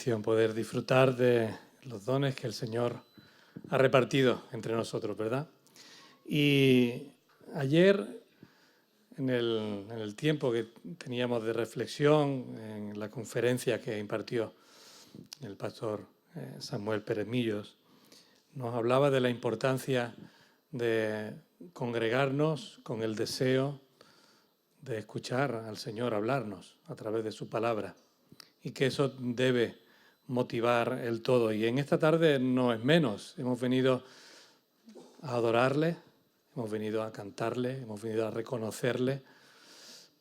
Poder disfrutar de los dones que el Señor ha repartido entre nosotros, ¿verdad? Y ayer, en el tiempo que teníamos de reflexión, en la conferencia que impartió el pastor Samuel Pérez Millos, nos hablaba de la importancia de congregarnos con el deseo de escuchar al Señor hablarnos a través de su palabra, y que eso debe motivar el todo. Y en esta tarde no es menos. Hemos venido a adorarle, hemos venido a cantarle, hemos venido a reconocerle,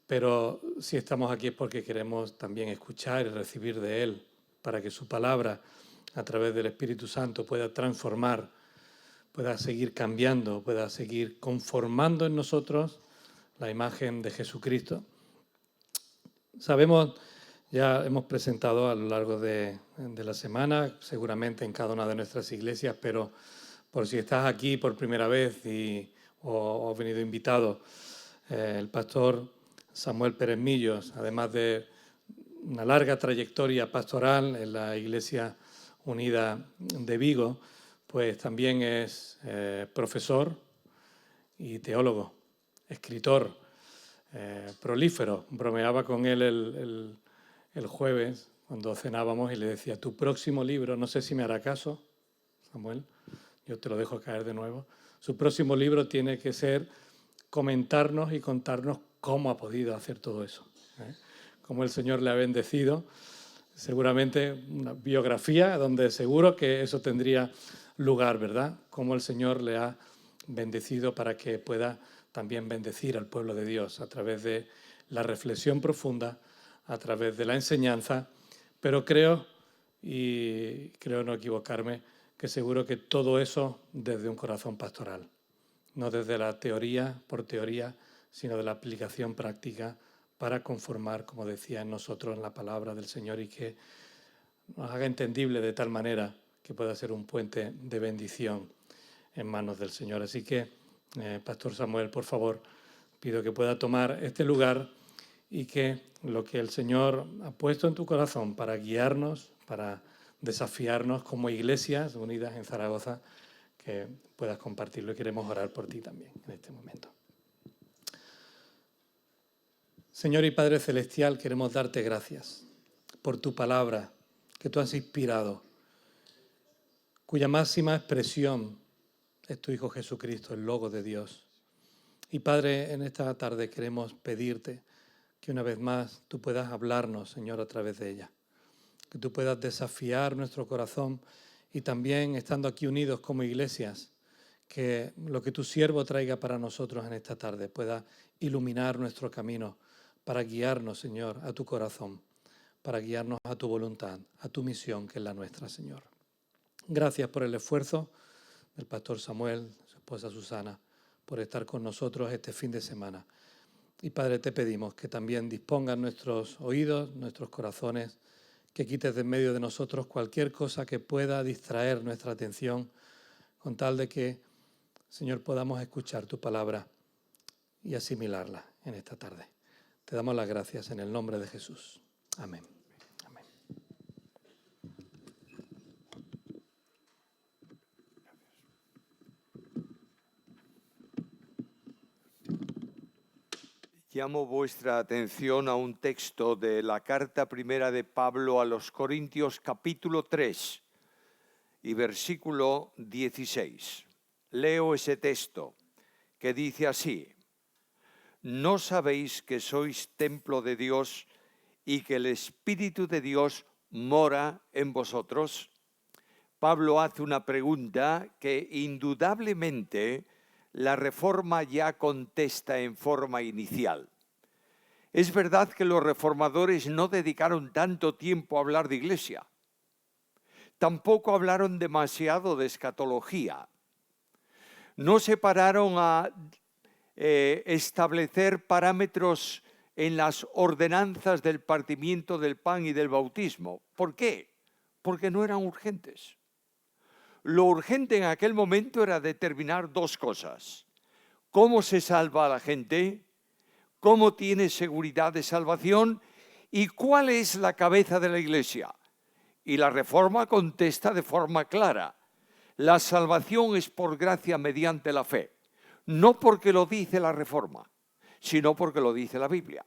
pero si estamos aquí es porque queremos también escuchar y recibir de Él, para que su palabra, a través del Espíritu Santo, pueda transformar, pueda seguir cambiando, pueda seguir conformando en nosotros la imagen de Jesucristo. Sabemos, ya hemos presentado a lo largo de la semana, seguramente en cada una de nuestras iglesias, pero por si estás aquí por primera vez o has venido invitado, el pastor Samuel Pérez Millos, además de una larga trayectoria pastoral en la Iglesia Unida de Vigo, pues también es profesor y teólogo, escritor, prolífero. Bromeaba con él el jueves cuando cenábamos y le decía: tu próximo libro, no sé si me hará caso, Samuel, yo te lo dejo caer de nuevo, su próximo libro tiene que ser comentarnos y contarnos cómo ha podido hacer todo eso, cómo el Señor le ha bendecido. Seguramente una biografía donde seguro que eso tendría lugar, ¿verdad? Cómo el Señor le ha bendecido para que pueda también bendecir al pueblo de Dios a través de la reflexión profunda, a través de la enseñanza, pero creo, y creo no equivocarme, que seguro que todo eso desde un corazón pastoral, no desde la teoría por teoría, sino de la aplicación práctica para conformar, como decía, en nosotros la palabra del Señor, y que nos haga entendible de tal manera que pueda ser un puente de bendición en manos del Señor. Así que, Pastor Samuel, por favor, pido que pueda tomar este lugar y que lo que el Señor ha puesto en tu corazón para guiarnos, para desafiarnos como iglesias unidas en Zaragoza, que puedas compartirlo, y queremos orar por ti también en este momento. Señor y Padre Celestial, queremos darte gracias por tu palabra que tú has inspirado, cuya máxima expresión es tu Hijo Jesucristo, el Logo de Dios. Y Padre, en esta tarde queremos pedirte que una vez más tú puedas hablarnos, Señor, a través de ella. Que tú puedas desafiar nuestro corazón y también, estando aquí unidos como iglesias, que lo que tu siervo traiga para nosotros en esta tarde pueda iluminar nuestro camino para guiarnos, Señor, a tu corazón, para guiarnos a tu voluntad, a tu misión, que es la nuestra, Señor. Gracias por el esfuerzo del pastor Samuel, su esposa Susana, por estar con nosotros este fin de semana. Y Padre, te pedimos que también dispongas nuestros oídos, nuestros corazones, que quites de en medio de nosotros cualquier cosa que pueda distraer nuestra atención, con tal de que, Señor, podamos escuchar tu palabra y asimilarla en esta tarde. Te damos las gracias en el nombre de Jesús. Amén. Amén. Llamo vuestra atención a un texto de la carta primera de Pablo a los Corintios, capítulo 3 y versículo 16. Leo ese texto que dice así: ¿no sabéis que sois templo de Dios y que el Espíritu de Dios mora en vosotros? Pablo hace una pregunta que indudablemente la Reforma ya contesta en forma inicial. Es verdad que los reformadores no dedicaron tanto tiempo a hablar de iglesia. Tampoco hablaron demasiado de escatología. No se pararon a establecer parámetros en las ordenanzas del partimiento del pan y del bautismo. ¿Por qué? Porque no eran urgentes. Lo urgente en aquel momento era determinar dos cosas: cómo se salva a la gente, cómo tiene seguridad de salvación y cuál es la cabeza de la iglesia. Y la Reforma contesta de forma clara: la salvación es por gracia mediante la fe, no porque lo dice la Reforma, sino porque lo dice la Biblia.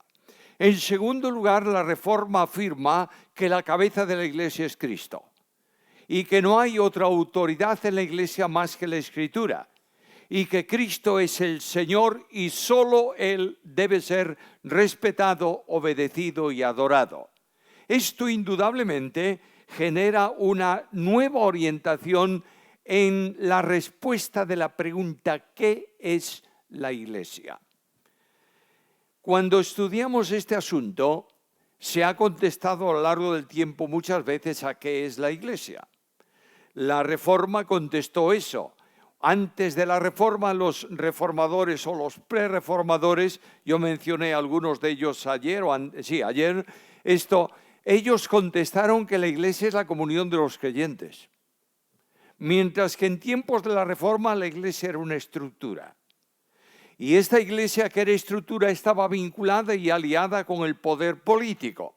En segundo lugar, la Reforma afirma que la cabeza de la Iglesia es Cristo y que no hay otra autoridad en la Iglesia más que la Escritura, y que Cristo es el Señor y solo Él debe ser respetado, obedecido y adorado. Esto indudablemente genera una nueva orientación en la respuesta de la pregunta: ¿qué es la Iglesia? Cuando estudiamos este asunto, se ha contestado a lo largo del tiempo muchas veces a qué es la Iglesia. La Reforma contestó eso. Antes de la Reforma, los reformadores o los prereformadores, yo mencioné algunos de ellos ayer, ellos contestaron que la Iglesia es la comunión de los creyentes. Mientras que en tiempos de la Reforma la Iglesia era una estructura. Y esta Iglesia, que era estructura, estaba vinculada y aliada con el poder político.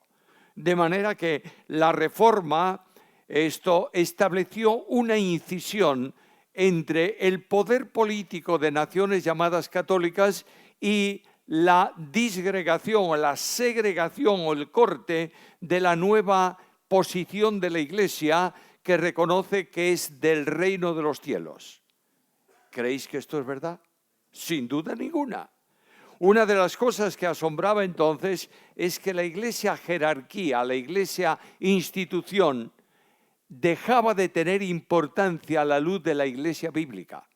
De manera que la Reforma estableció una incisión entre el poder político de naciones llamadas católicas y la disgregación o la segregación o el corte de la nueva posición de la Iglesia, que reconoce que es del reino de los cielos. ¿Creéis que esto es verdad? Sin duda ninguna. Una de las cosas que asombraba entonces es que la Iglesia jerarquía, la Iglesia institución, dejaba de tener importancia a la luz de la Iglesia bíblica,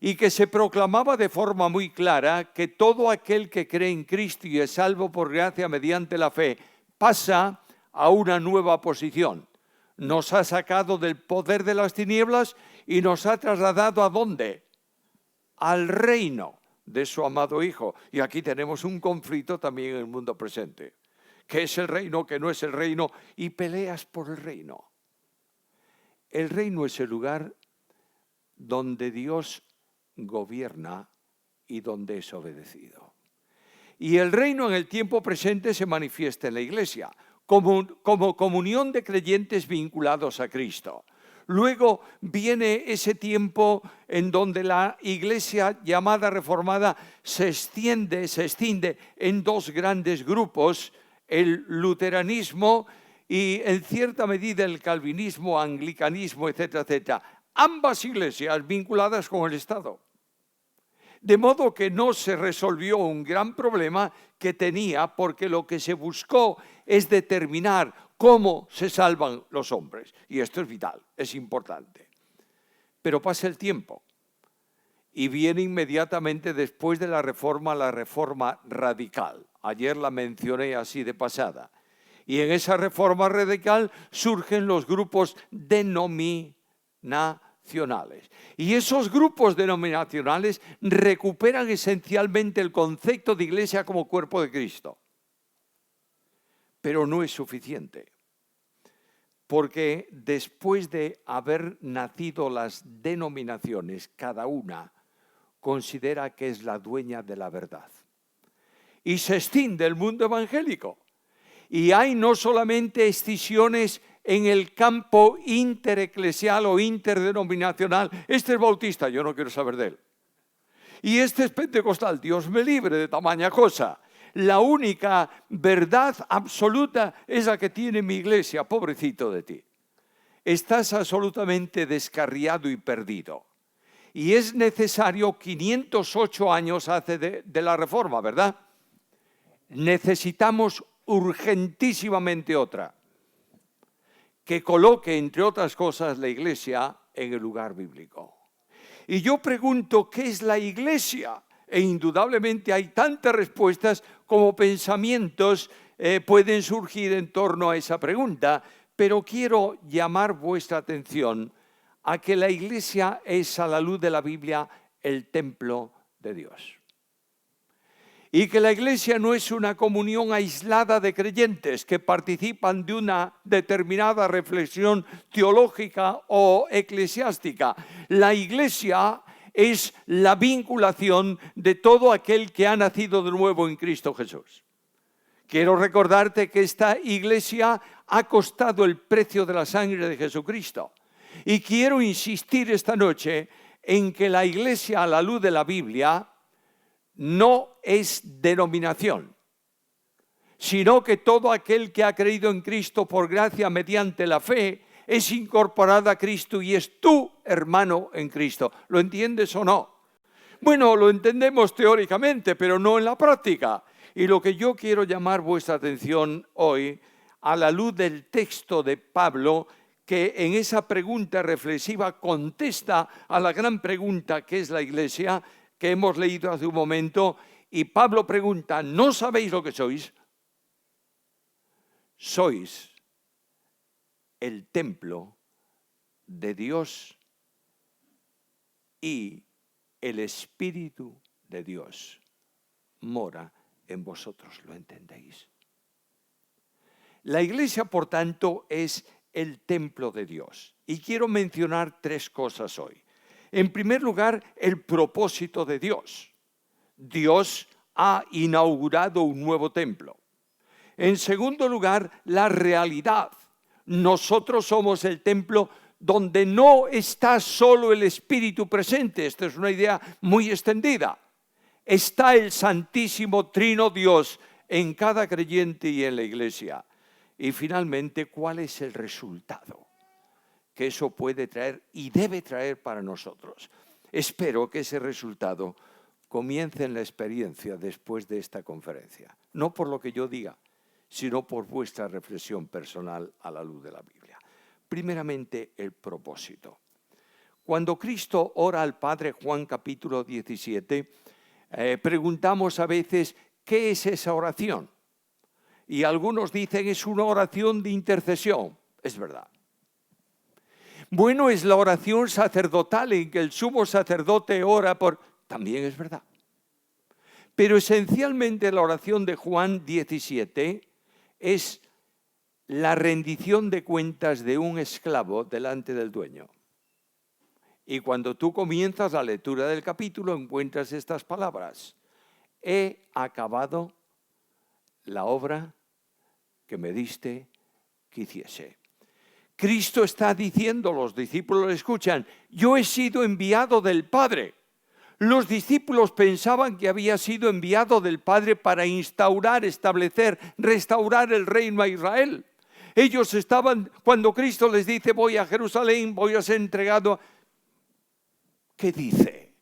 y que se proclamaba de forma muy clara que todo aquel que cree en Cristo y es salvo por gracia mediante la fe pasa a una nueva posición. Nos ha sacado del poder de las tinieblas y nos ha trasladado ¿a dónde? Al reino de su amado Hijo. Y aquí tenemos un conflicto también en el mundo presente. ¿Qué es el reino? ¿Qué no es el reino? Y peleas por el reino. El reino es el lugar donde Dios gobierna y donde es obedecido. Y el reino en el tiempo presente se manifiesta en la Iglesia como comunión de creyentes vinculados a Cristo. Luego viene ese tiempo en donde la Iglesia llamada reformada se extiende en dos grandes grupos: el luteranismo y en cierta medida el calvinismo, anglicanismo, etcétera, etcétera. Ambas iglesias vinculadas con el Estado. De modo que no se resolvió un gran problema que tenía, porque lo que se buscó es determinar cómo se salvan los hombres. Y esto es vital, es importante. Pero pasa el tiempo y viene inmediatamente después de la reforma radical. Ayer la mencioné así de pasada. Y en esa reforma radical surgen los grupos denominacionales. Y esos grupos denominacionales recuperan esencialmente el concepto de iglesia como cuerpo de Cristo. Pero no es suficiente, porque después de haber nacido las denominaciones, cada una considera que es la dueña de la verdad. Y se extiende el mundo evangélico. Y hay no solamente escisiones en el campo intereclesial o interdenominacional. Este es bautista, yo no quiero saber de él. Y este es pentecostal, Dios me libre de tamaña cosa. La única verdad absoluta es la que tiene mi iglesia, pobrecito de ti. Estás absolutamente descarriado y perdido. Y es necesario 508 años hace de la reforma, ¿verdad? Necesitamos urgentísimamente otra, que coloque, entre otras cosas, la iglesia en el lugar bíblico. Y yo pregunto, ¿qué es la iglesia? E indudablemente hay tantas respuestas como pensamientos pueden surgir en torno a esa pregunta, pero quiero llamar vuestra atención a que la iglesia es, a la luz de la Biblia, el templo de Dios. Y que la iglesia no es una comunión aislada de creyentes que participan de una determinada reflexión teológica o eclesiástica. La iglesia es la vinculación de todo aquel que ha nacido de nuevo en Cristo Jesús. Quiero recordarte que esta iglesia ha costado el precio de la sangre de Jesucristo. Y quiero insistir esta noche en que la iglesia a la luz de la Biblia no es denominación, sino que todo aquel que ha creído en Cristo por gracia mediante la fe es incorporado a Cristo y es tu hermano en Cristo. ¿Lo entiendes o no? Bueno, lo entendemos teóricamente, pero no en la práctica. Y lo que yo quiero llamar vuestra atención hoy, a la luz del texto de Pablo, que en esa pregunta reflexiva contesta a la gran pregunta que es la iglesia, que hemos leído hace un momento, y Pablo pregunta, ¿no sabéis lo que sois? Sois el templo de Dios y el Espíritu de Dios mora en vosotros, ¿lo entendéis? La iglesia, por tanto, es el templo de Dios. Y quiero mencionar tres cosas hoy. En primer lugar, el propósito de Dios. Dios ha inaugurado un nuevo templo. En segundo lugar, la realidad. Nosotros somos el templo donde no está solo el Espíritu presente. Esta es una idea muy extendida. Está el Santísimo Trino Dios en cada creyente y en la iglesia. Y finalmente, ¿cuál es el resultado que eso puede traer y debe traer para nosotros? Espero que ese resultado comience en la experiencia después de esta conferencia. No por lo que yo diga, sino por vuestra reflexión personal a la luz de la Biblia. Primeramente, el propósito. Cuando Cristo ora al Padre, Juan capítulo 17, preguntamos a veces, ¿qué es esa oración? Y algunos dicen, es una oración de intercesión. Es verdad. Bueno, es la oración sacerdotal en que el sumo sacerdote ora por... También es verdad. Pero esencialmente la oración de Juan 17 es la rendición de cuentas de un esclavo delante del dueño. Y cuando tú comienzas la lectura del capítulo encuentras estas palabras. He acabado la obra que me diste que hiciese. Cristo está diciendo, los discípulos le escuchan, yo he sido enviado del Padre. Los discípulos pensaban que había sido enviado del Padre para instaurar, establecer, restaurar el reino a Israel. Ellos estaban, cuando Cristo les dice, voy a Jerusalén, voy a ser entregado. ¿Qué dice?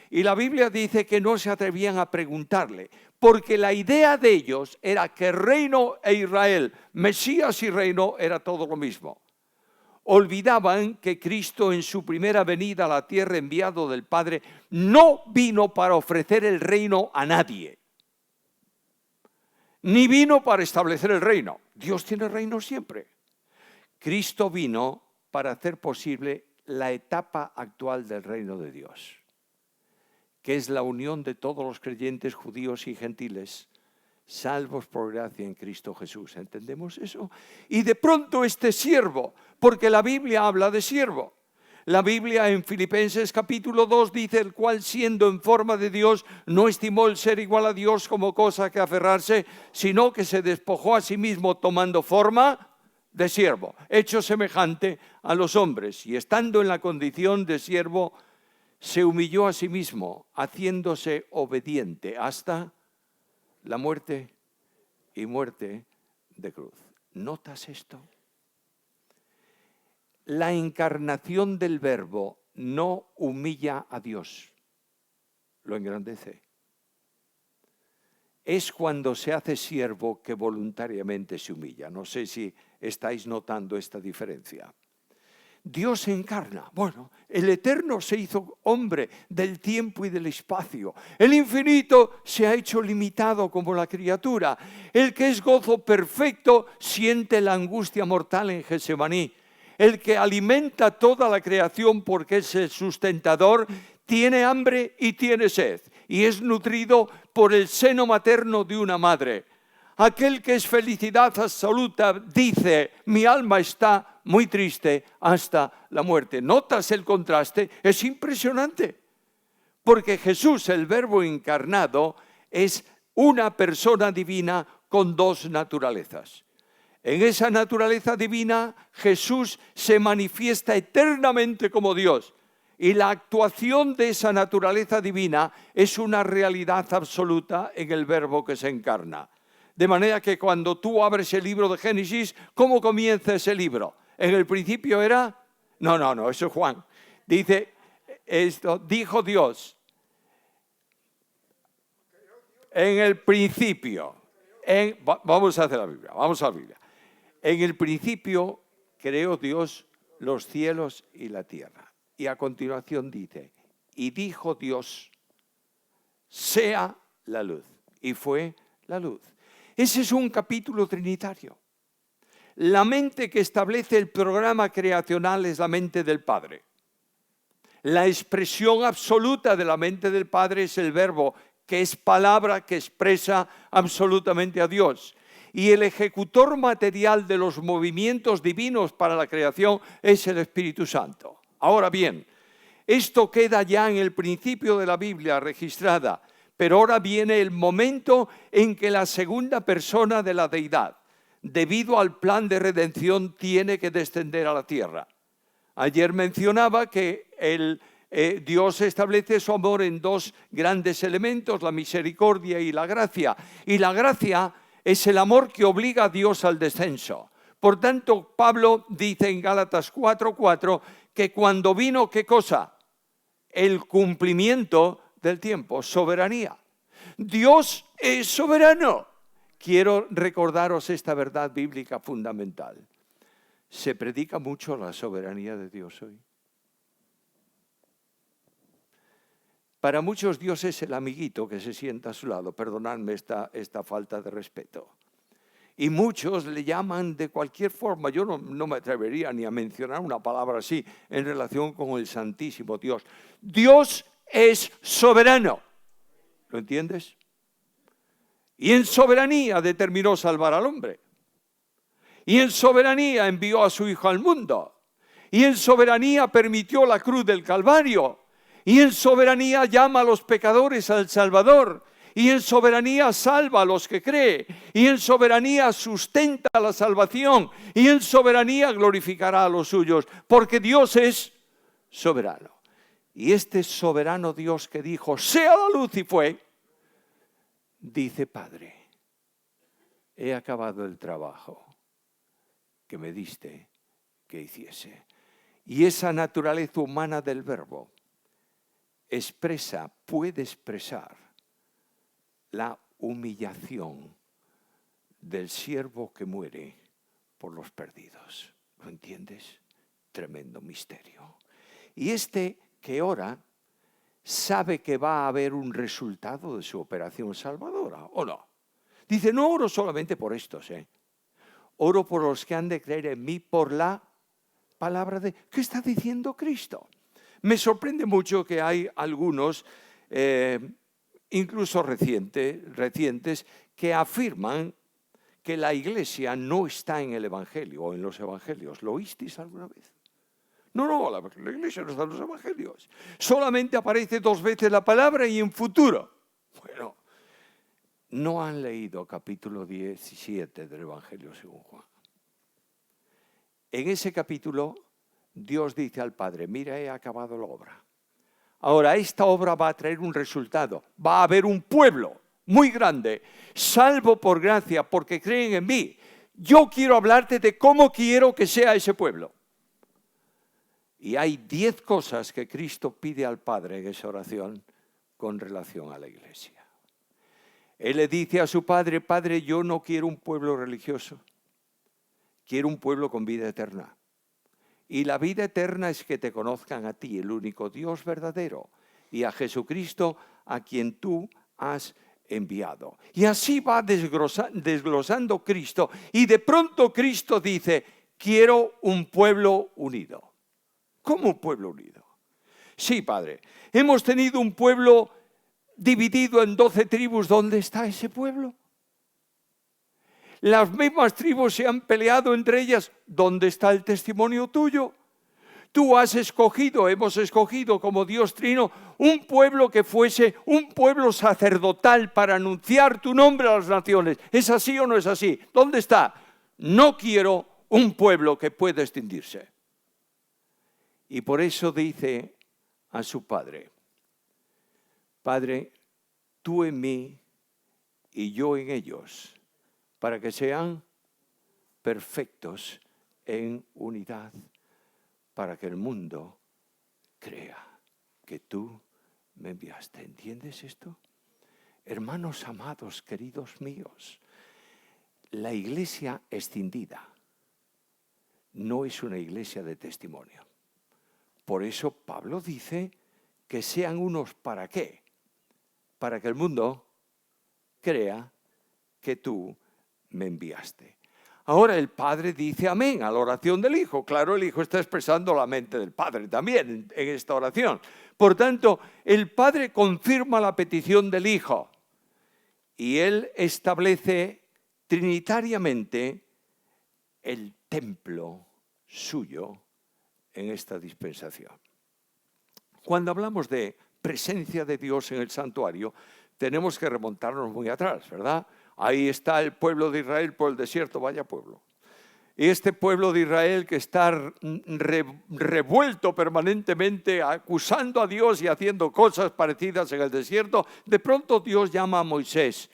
Y la Biblia dice que no se atrevían a preguntarle, porque la idea de ellos era que reino e Israel, Mesías y reino, era todo lo mismo. Olvidaban que Cristo en su primera venida a la tierra enviado del Padre no vino para ofrecer el reino a nadie, ni vino para establecer el reino. Dios tiene reino siempre. Cristo vino para hacer posible la etapa actual del reino de Dios, que es la unión de todos los creyentes judíos y gentiles, salvos por gracia en Cristo Jesús. ¿Entendemos eso? Y de pronto este siervo, porque la Biblia habla de siervo. La Biblia en Filipenses capítulo 2 dice, el cual siendo en forma de Dios, no estimó el ser igual a Dios como cosa que aferrarse, sino que se despojó a sí mismo tomando forma de siervo, hecho semejante a los hombres. Y estando en la condición de siervo, se humilló a sí mismo, haciéndose obediente hasta la muerte y muerte de cruz. ¿Notas esto? La encarnación del Verbo no humilla a Dios, lo engrandece. Es cuando se hace siervo que voluntariamente se humilla. No sé si estáis notando esta diferencia. Dios se encarna. Bueno, el eterno se hizo hombre del tiempo y del espacio. El infinito se ha hecho limitado como la criatura. El que es gozo perfecto siente la angustia mortal en Getsemaní. El que alimenta toda la creación porque es el sustentador, tiene hambre y tiene sed. Y es nutrido por el seno materno de una madre. Aquel que es felicidad absoluta dice, mi alma está muy triste hasta la muerte. ¿Notas el contraste? Es impresionante. Porque Jesús, el Verbo encarnado, es una persona divina con dos naturalezas. En esa naturaleza divina, Jesús se manifiesta eternamente como Dios. Y la actuación de esa naturaleza divina es una realidad absoluta en el Verbo que se encarna. De manera que cuando tú abres el libro de Génesis, ¿cómo comienza ese libro? ¿En el principio era? No, eso es Juan. Dice esto, dijo Dios. En el principio. Vamos a hacer la Biblia, vamos a la Biblia. En el principio creó Dios los cielos y la tierra. Y a continuación dice, y dijo Dios, sea la luz. Y fue la luz. Ese es un capítulo trinitario. La mente que establece el programa creacional es la mente del Padre. La expresión absoluta de la mente del Padre es el Verbo, que es palabra que expresa absolutamente a Dios. Y el ejecutor material de los movimientos divinos para la creación es el Espíritu Santo. Ahora bien, esto queda ya en el principio de la Biblia registrada, pero ahora viene el momento en que la segunda persona de la deidad, debido al plan de redención, tiene que descender a la tierra. Ayer mencionaba que Dios establece su amor en dos grandes elementos, la misericordia y la gracia. Y la gracia es el amor que obliga a Dios al descenso. Por tanto, Pablo dice en Gálatas 4:4 que cuando vino, ¿qué cosa? El cumplimiento del tiempo, soberanía. Dios es soberano. Quiero recordaros esta verdad bíblica fundamental. ¿Se predica mucho la soberanía de Dios hoy? Para muchos Dios es el amiguito que se sienta a su lado. Perdonadme esta falta de respeto. Y muchos le llaman de cualquier forma. Yo no me atrevería ni a mencionar una palabra así en relación con el Santísimo Dios. Dios es soberano. ¿Lo entiendes? Y en soberanía determinó salvar al hombre. Y en soberanía envió a su Hijo al mundo. Y en soberanía permitió la cruz del Calvario. Y en soberanía llama a los pecadores al Salvador. Y en soberanía salva a los que creen. Y en soberanía sustenta la salvación. Y en soberanía glorificará a los suyos. Porque Dios es soberano. Y este soberano Dios que dijo, sea la luz y fue, dice, Padre, he acabado el trabajo que me diste que hiciese. Y esa naturaleza humana del Verbo puede expresar la humillación del siervo que muere por los perdidos. ¿Lo entiendes? Tremendo misterio. Y este que ora sabe que va a haber un resultado de su operación salvadora, ¿o no? Dice, no oro solamente por estos, oro por los que han de creer en mí por la palabra de... ¿Qué está diciendo Cristo? Me sorprende mucho que hay algunos, incluso recientes, que afirman que la Iglesia no está en el Evangelio o en los Evangelios. ¿Lo oísteis alguna vez? No, la Iglesia no está en los Evangelios. Solamente aparece 2 veces la palabra y en futuro. Bueno, no han leído capítulo 17 del Evangelio según Juan. En ese capítulo, Dios dice al Padre, mira, he acabado la obra. Ahora, esta obra va a traer un resultado. Va a haber un pueblo muy grande, salvo por gracia, porque creen en mí. Yo quiero hablarte de cómo quiero que sea ese pueblo. Y hay 10 cosas que Cristo pide al Padre en esa oración con relación a la Iglesia. Él le dice a su Padre, Padre, yo no quiero un pueblo religioso. Quiero un pueblo con vida eterna. Y la vida eterna es que te conozcan a ti, el único Dios verdadero, y a Jesucristo, a quien tú has enviado. Y así va desglosando Cristo. Y de pronto Cristo dice, quiero un pueblo unido. ¿Cómo un pueblo unido? Sí, Padre, hemos tenido un pueblo dividido en 12 tribus. ¿Dónde está ese pueblo? Las mismas tribus se han peleado entre ellas. ¿Dónde está el testimonio tuyo? tú has escogido, hemos escogido como Dios Trino, un pueblo que fuese un pueblo sacerdotal para anunciar tu nombre a las naciones. ¿Es así o no es así? ¿Dónde está? No quiero un pueblo que pueda extinguirse. Y por eso dice a su padre: Padre, tú en mí y yo en ellos, para que sean perfectos en unidad, para que el mundo crea que tú me enviaste. ¿Entiendes esto? Hermanos amados, queridos míos, la iglesia escindida no es una iglesia de testimonio. Por eso Pablo dice que sean unos ¿para qué? Para que el mundo crea que tú me enviaste. Ahora el Padre dice amén a la oración del Hijo. Claro, el Hijo está expresando la mente del Padre también en esta oración. Por tanto, el Padre confirma la petición del Hijo y Él establece trinitariamente el templo suyo en esta dispensación. Cuando hablamos de presencia de Dios en el santuario, tenemos que remontarnos muy atrás, ¿verdad? Ahí está el pueblo de Israel por el desierto, vaya pueblo. Y este pueblo de Israel que está revuelto permanentemente, acusando a Dios y haciendo cosas parecidas en el desierto, de pronto Dios llama a Moisés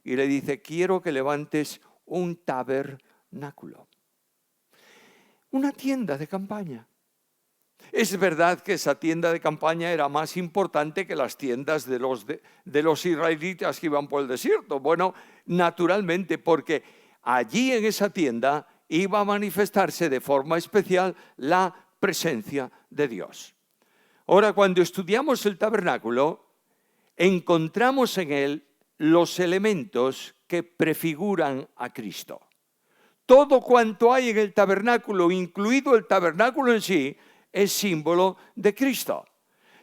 y le dice: quiero que levantes un tabernáculo, una tienda de campaña. Es verdad que esa tienda de campaña era más importante que las tiendas de los israelitas que iban por el desierto. Bueno, naturalmente, porque allí en esa tienda iba a manifestarse de forma especial la presencia de Dios. Ahora, cuando estudiamos el tabernáculo, encontramos en él los elementos que prefiguran a Cristo. Todo cuanto hay en el tabernáculo, incluido el tabernáculo en sí, es símbolo de Cristo.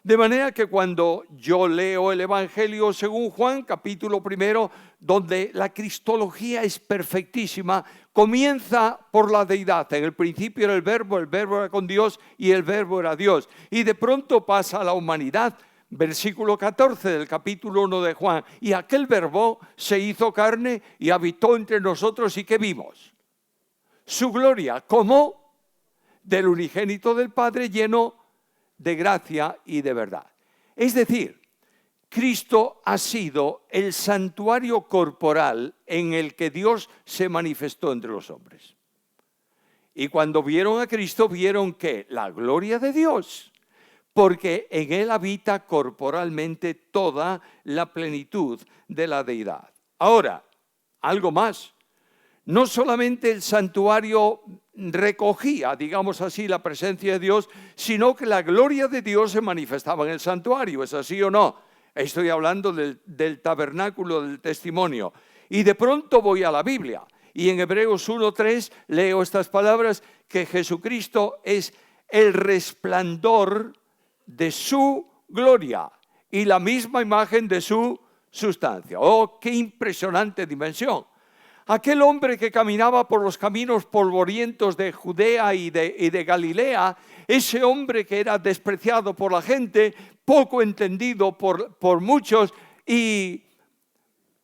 De manera que cuando yo leo el Evangelio según Juan, capítulo 1, donde la cristología es perfectísima, comienza por la deidad. En el principio era el verbo era con Dios y el verbo era Dios. Y de pronto pasa a la humanidad. Versículo 14 del capítulo 1 de Juan. Y aquel verbo se hizo carne y habitó entre nosotros. ¿Y qué vimos? Su gloria como del unigénito del Padre, lleno de gracia y de verdad. Es decir, Cristo ha sido el santuario corporal en el que Dios se manifestó entre los hombres. Y cuando vieron a Cristo, vieron que la gloria de Dios, porque en Él habita corporalmente toda la plenitud de la deidad. Ahora, algo más. No solamente el santuario recogía, digamos así, la presencia de Dios, sino que la gloria de Dios se manifestaba en el santuario. ¿Es así o no? Estoy hablando del tabernáculo del testimonio. Y de pronto voy a la Biblia. Y en Hebreos 1:3 leo estas palabras, que Jesucristo es el resplandor de su gloria y la misma imagen de su sustancia. ¡Oh, qué impresionante dimensión! Aquel hombre que caminaba por los caminos polvorientos de Judea y de Galilea, ese hombre que era despreciado por la gente, poco entendido por muchos y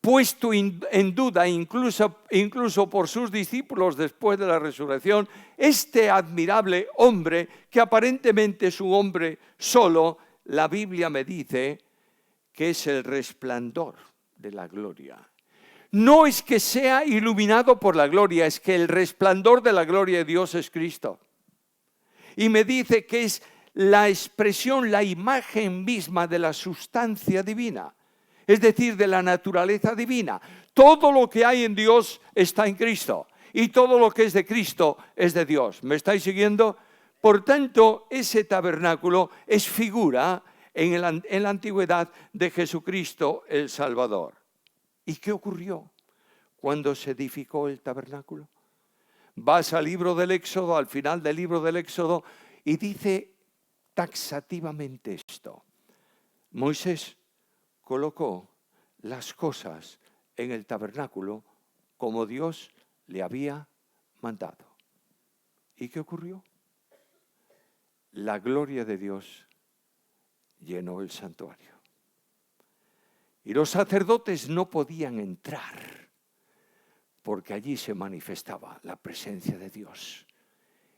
puesto en duda incluso por sus discípulos después de la resurrección, este admirable hombre, que aparentemente es un hombre solo, la Biblia me dice que es el resplandor de la gloria. No es que sea iluminado por la gloria, es que el resplandor de la gloria de Dios es Cristo. Y me dice que es la expresión, la imagen misma de la sustancia divina, es decir, de la naturaleza divina. Todo lo que hay en Dios está en Cristo y todo lo que es de Cristo es de Dios. ¿Me estáis siguiendo? Por tanto, ese tabernáculo es figura en la antigüedad de Jesucristo el Salvador. ¿Y qué ocurrió cuando se edificó el tabernáculo? Vas al libro del Éxodo, al final del libro del Éxodo, y dice taxativamente esto. Moisés colocó las cosas en el tabernáculo como Dios le había mandado. ¿Y qué ocurrió? la gloria de Dios llenó el santuario. Y los sacerdotes no podían entrar porque allí se manifestaba la presencia de Dios.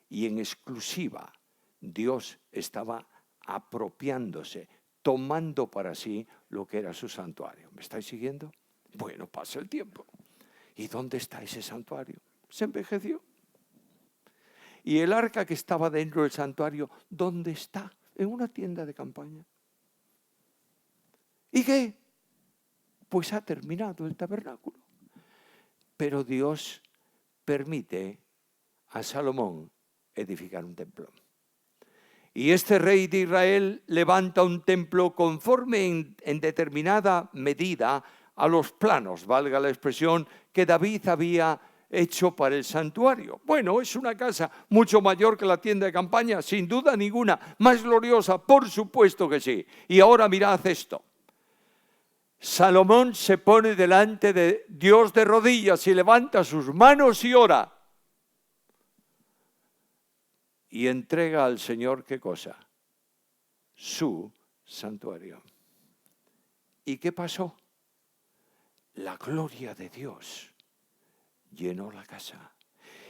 Y en exclusiva, Dios estaba apropiándose, tomando para sí lo que era su santuario. ¿Me estáis siguiendo? Bueno, pasa el tiempo. ¿Y dónde está ese santuario? Se envejeció. Y el arca que estaba dentro del santuario, ¿dónde está? En una tienda de campaña. ¿Y qué? Pues ha terminado el tabernáculo. Pero Dios permite a Salomón edificar un templo. Y este rey de Israel levanta un templo conforme en determinada medida a los planos, valga la expresión, que David había hecho para el santuario. Bueno, es una casa mucho mayor que la tienda de campaña, sin duda ninguna. Más gloriosa, por supuesto que sí. Y ahora mirad esto. Salomón se pone delante de Dios de rodillas y levanta sus manos y ora. Y entrega al Señor, ¿qué cosa? Su santuario. ¿Y qué pasó? La gloria de Dios llenó la casa.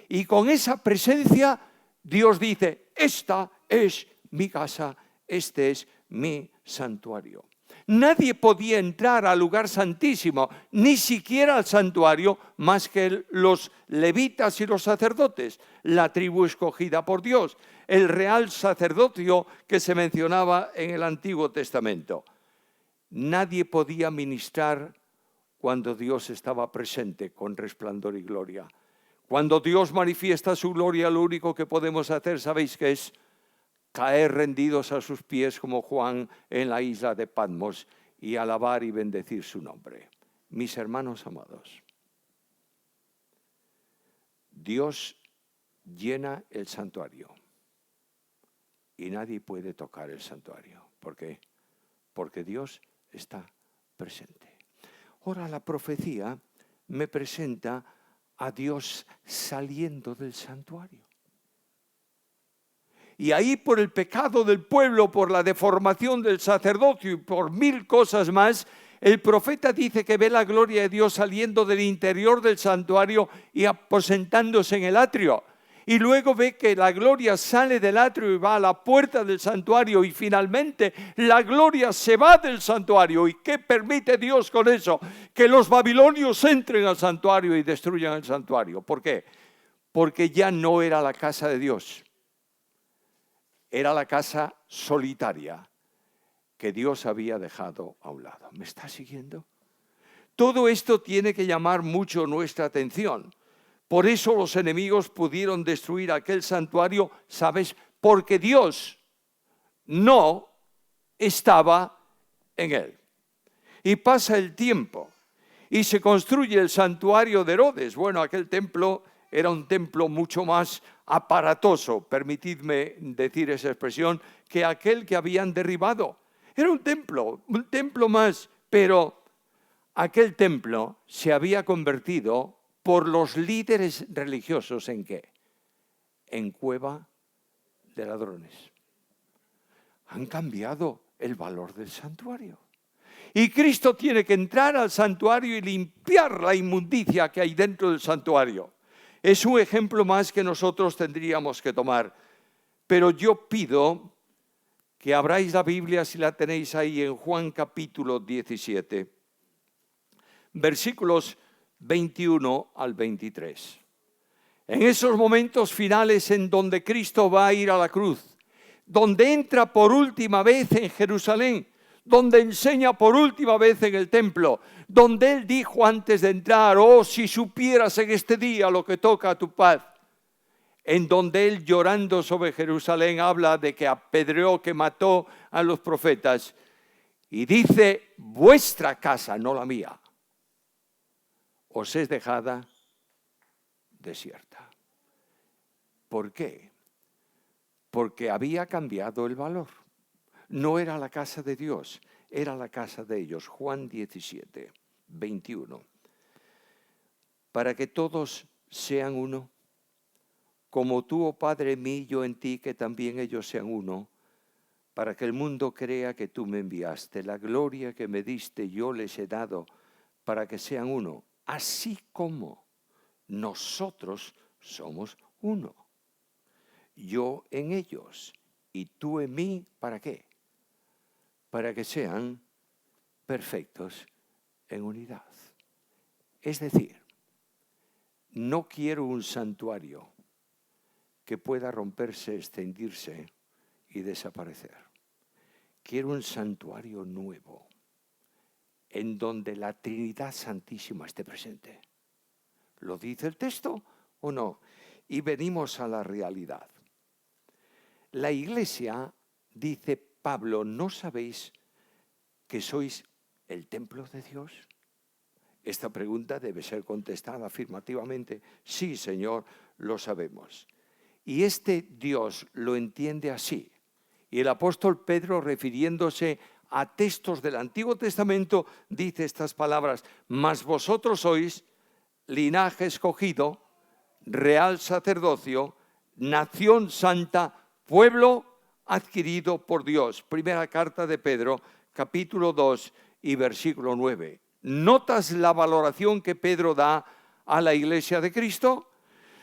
Y con esa presencia, Dios dice, esta es mi casa, este es mi santuario. Nadie podía entrar al lugar santísimo, ni siquiera al santuario, más que los levitas y los sacerdotes, la tribu escogida por Dios, el real sacerdocio que se mencionaba en el Antiguo Testamento. Nadie podía ministrar cuando Dios estaba presente con resplandor y gloria. Cuando Dios manifiesta su gloria, lo único que podemos hacer, ¿sabéis qué es? Caer rendidos a sus pies como Juan en la isla de Patmos y alabar y bendecir su nombre. Mis hermanos amados, Dios llena el santuario y nadie puede tocar el santuario. ¿Por qué? Porque Dios está presente. Ahora la profecía me presenta a Dios saliendo del santuario. Y ahí por el pecado del pueblo, por la deformación del sacerdocio y por 1000 cosas más, el profeta dice que ve la gloria de Dios saliendo del interior del santuario y aposentándose en el atrio. Y luego ve que la gloria sale del atrio y va a la puerta del santuario y finalmente la gloria se va del santuario. ¿Y qué permite Dios con eso? Que los babilonios entren al santuario y destruyan el santuario. ¿Por qué? Porque ya no era la casa de Dios. Era la casa solitaria que Dios había dejado a un lado. ¿Me está siguiendo? Todo esto tiene que llamar mucho nuestra atención. Por eso los enemigos pudieron destruir aquel santuario, ¿sabes? Porque Dios no estaba en él. Y pasa el tiempo y se construye el santuario de Herodes. Bueno, aquel templo era un templo mucho más aparatoso, permitidme decir esa expresión, que aquel que habían derribado. Era un templo más, pero aquel templo se había convertido por los líderes religiosos ¿en qué? En cueva de ladrones. Han cambiado el valor del santuario. Y Cristo tiene que entrar al santuario y limpiar la inmundicia que hay dentro del santuario. Es un ejemplo más que nosotros tendríamos que tomar. Pero yo pido que abráis la Biblia, si la tenéis ahí, en Juan capítulo 17, versículos 21 al 23. En esos momentos finales en donde Cristo va a ir a la cruz, donde entra por última vez en Jerusalén, donde enseña por última vez en el templo, donde Él dijo antes de entrar, oh, si supieras en este día lo que toca a tu paz, en donde Él llorando sobre Jerusalén habla de que apedreó, que mató a los profetas, y dice, vuestra casa, no la mía, os es dejada desierta. ¿Por qué? Porque había cambiado el valor. No era la casa de Dios, era la casa de ellos. Juan 17, 21. Para que todos sean uno, como tú, oh Padre, en mí, yo en ti, que también ellos sean uno, para que el mundo crea que tú me enviaste. La gloria que me diste yo les he dado, para que sean uno, así como nosotros somos uno. Yo en ellos y tú en mí, ¿para qué? Para que sean perfectos en unidad. Es decir, no quiero un santuario que pueda romperse, extendirse y desaparecer. Quiero un santuario nuevo, en donde la Trinidad Santísima esté presente. ¿Lo dice el texto o no? Y venimos a la realidad. La Iglesia, dice Pablo, ¿no sabéis que sois el templo de Dios? Esta pregunta debe ser contestada afirmativamente. Sí, Señor, lo sabemos. Y este Dios lo entiende así. Y el apóstol Pedro, refiriéndose a textos del Antiguo Testamento, dice estas palabras: mas vosotros sois linaje escogido, real sacerdocio, nación santa, pueblo adquirido por Dios. Primera carta de Pedro, capítulo 2 y versículo 9. ¿Notas la valoración que Pedro da a la Iglesia de Cristo?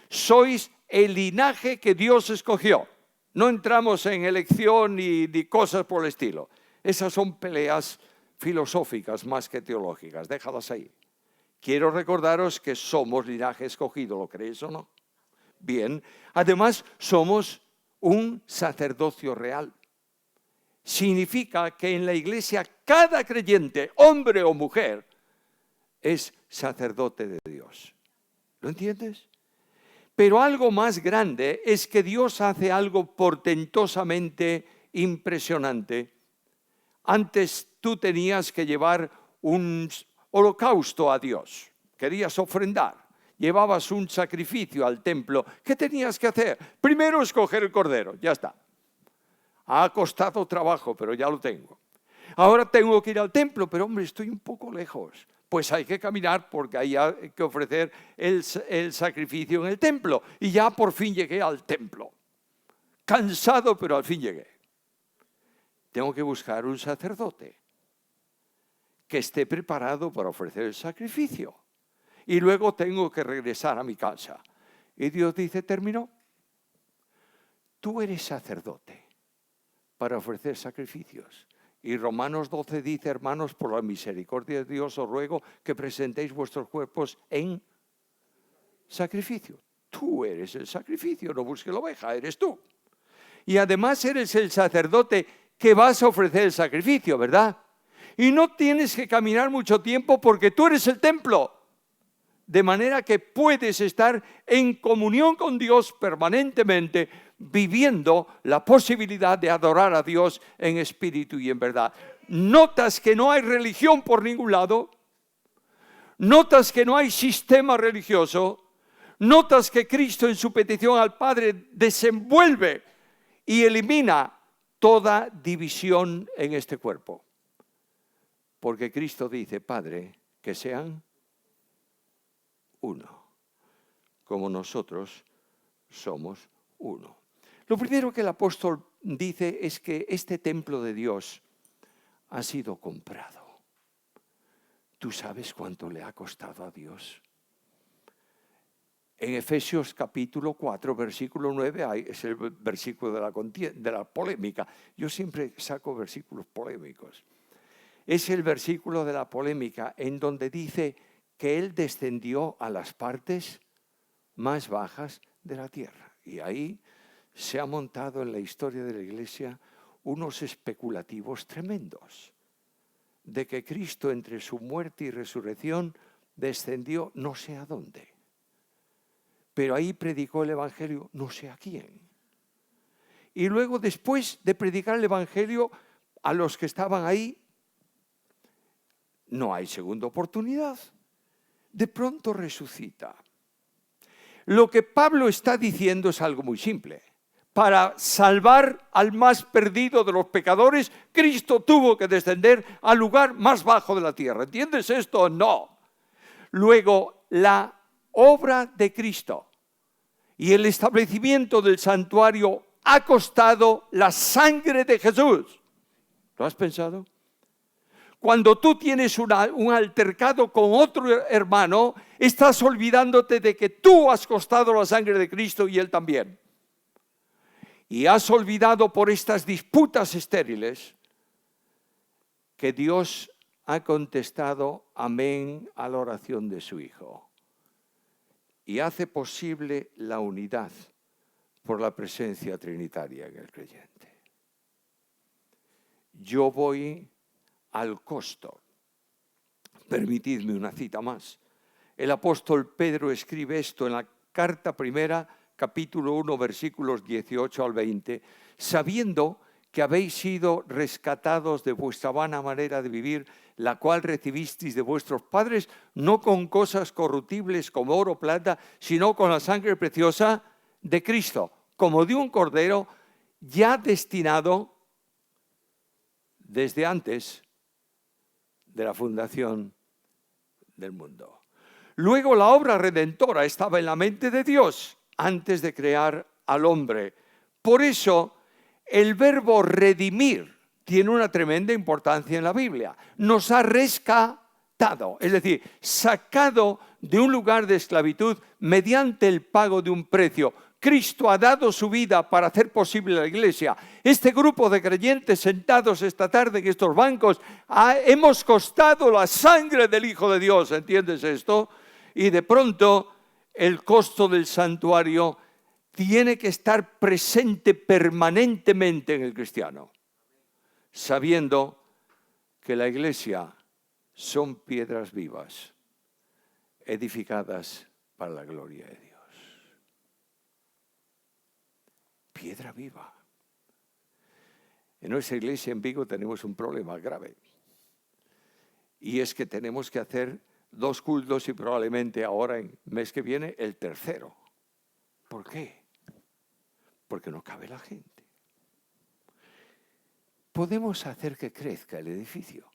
Sois el linaje que Dios escogió. No entramos en elección ni cosas por el estilo. Esas son peleas filosóficas más que teológicas. Déjalas ahí. Quiero recordaros que somos linaje escogido. ¿Lo creéis o no? Bien. Además, somos un sacerdocio real. Significa que en la Iglesia cada creyente, hombre o mujer, es sacerdote de Dios. ¿Lo entiendes? Pero algo más grande es que Dios hace algo portentosamente impresionante. Antes tú tenías que llevar un holocausto a Dios. Querías ofrendar. Llevabas un sacrificio al templo. ¿Qué tenías que hacer? Primero escoger el cordero. Ya está. Ha costado trabajo, pero ya lo tengo. Ahora tengo que ir al templo, pero hombre, estoy un poco lejos. Pues hay que caminar porque hay que ofrecer el sacrificio en el templo. Y ya por fin llegué al templo. Cansado, pero al fin llegué. Tengo que buscar un sacerdote que esté preparado para ofrecer el sacrificio. Y luego tengo que regresar a mi casa. Y Dios dice, terminó. Tú eres sacerdote para ofrecer sacrificios. Y Romanos 12 dice, hermanos, por la misericordia de Dios os ruego que presentéis vuestros cuerpos en sacrificio. Tú eres el sacrificio, no busques la oveja, eres tú. Y además eres el sacerdote que vas a ofrecer el sacrificio, ¿verdad? Y no tienes que caminar mucho tiempo porque tú eres el templo. De manera que puedes estar en comunión con Dios permanentemente, viviendo la posibilidad de adorar a Dios en espíritu y en verdad. ¿Notas que no hay religión por ningún lado? ¿Notas que no hay sistema religioso? ¿Notas que Cristo en su petición al Padre desenvuelve y elimina toda división en este cuerpo? Porque Cristo dice, Padre, que sean uno, como nosotros somos uno. Lo primero que el apóstol dice es que este templo de Dios ha sido comprado. ¿Tú sabes cuánto le ha costado a Dios? En Efesios capítulo 4, versículo 9, es el versículo de la polémica. Yo siempre saco versículos polémicos. Es el versículo de la polémica en donde dice que Él descendió a las partes más bajas de la tierra. Y ahí se ha montado en la historia de la Iglesia unos especulativos tremendos de que Cristo entre su muerte y resurrección descendió no sé a dónde. Pero ahí predicó el Evangelio no sé a quién. Y luego después de predicar el Evangelio a los que estaban ahí, no hay segunda oportunidad. De pronto resucita. Lo que Pablo está diciendo es algo muy simple. Para salvar al más perdido de los pecadores, Cristo tuvo que descender al lugar más bajo de la tierra. ¿Entiendes esto? No. Luego, la obra de Cristo Y el establecimiento del santuario ha costado la sangre de Jesús. ¿Lo has pensado? Cuando tú tienes un altercado con otro hermano, estás olvidándote de que tú has costado la sangre de Cristo y Él también. Y has olvidado por estas disputas estériles que Dios ha contestado amén a la oración de su Hijo. Y hace posible la unidad por la presencia trinitaria en el creyente. Yo voy al costo. Permitidme una cita más. El apóstol Pedro escribe esto en la carta primera, capítulo 1, versículos 18 al 20, sabiendo que habéis sido rescatados de vuestra vana manera de vivir, la cual recibisteis de vuestros padres, no con cosas corruptibles como oro o plata, sino con la sangre preciosa de Cristo, como de un cordero ya destinado desde antes de la fundación del mundo. Luego la obra redentora estaba en la mente de Dios antes de crear al hombre. Por eso el verbo redimir tiene una tremenda importancia en la Biblia. Nos ha rescatado, es decir, sacado de un lugar de esclavitud mediante el pago de un precio. Cristo ha dado su vida para hacer posible la iglesia. Este grupo de creyentes sentados esta tarde en estos bancos, hemos costado la sangre del Hijo de Dios, ¿entiendes esto? Y de pronto el costo del santuario tiene que estar presente permanentemente en el cristiano, sabiendo que la iglesia son piedras vivas, edificadas para la gloria de Dios. Piedra viva. En nuestra iglesia en Vigo tenemos un problema grave. Y es que tenemos que hacer 2 cultos y probablemente ahora, en el mes que viene, el tercero. ¿Por qué? Porque no cabe la gente. Podemos hacer que crezca el edificio.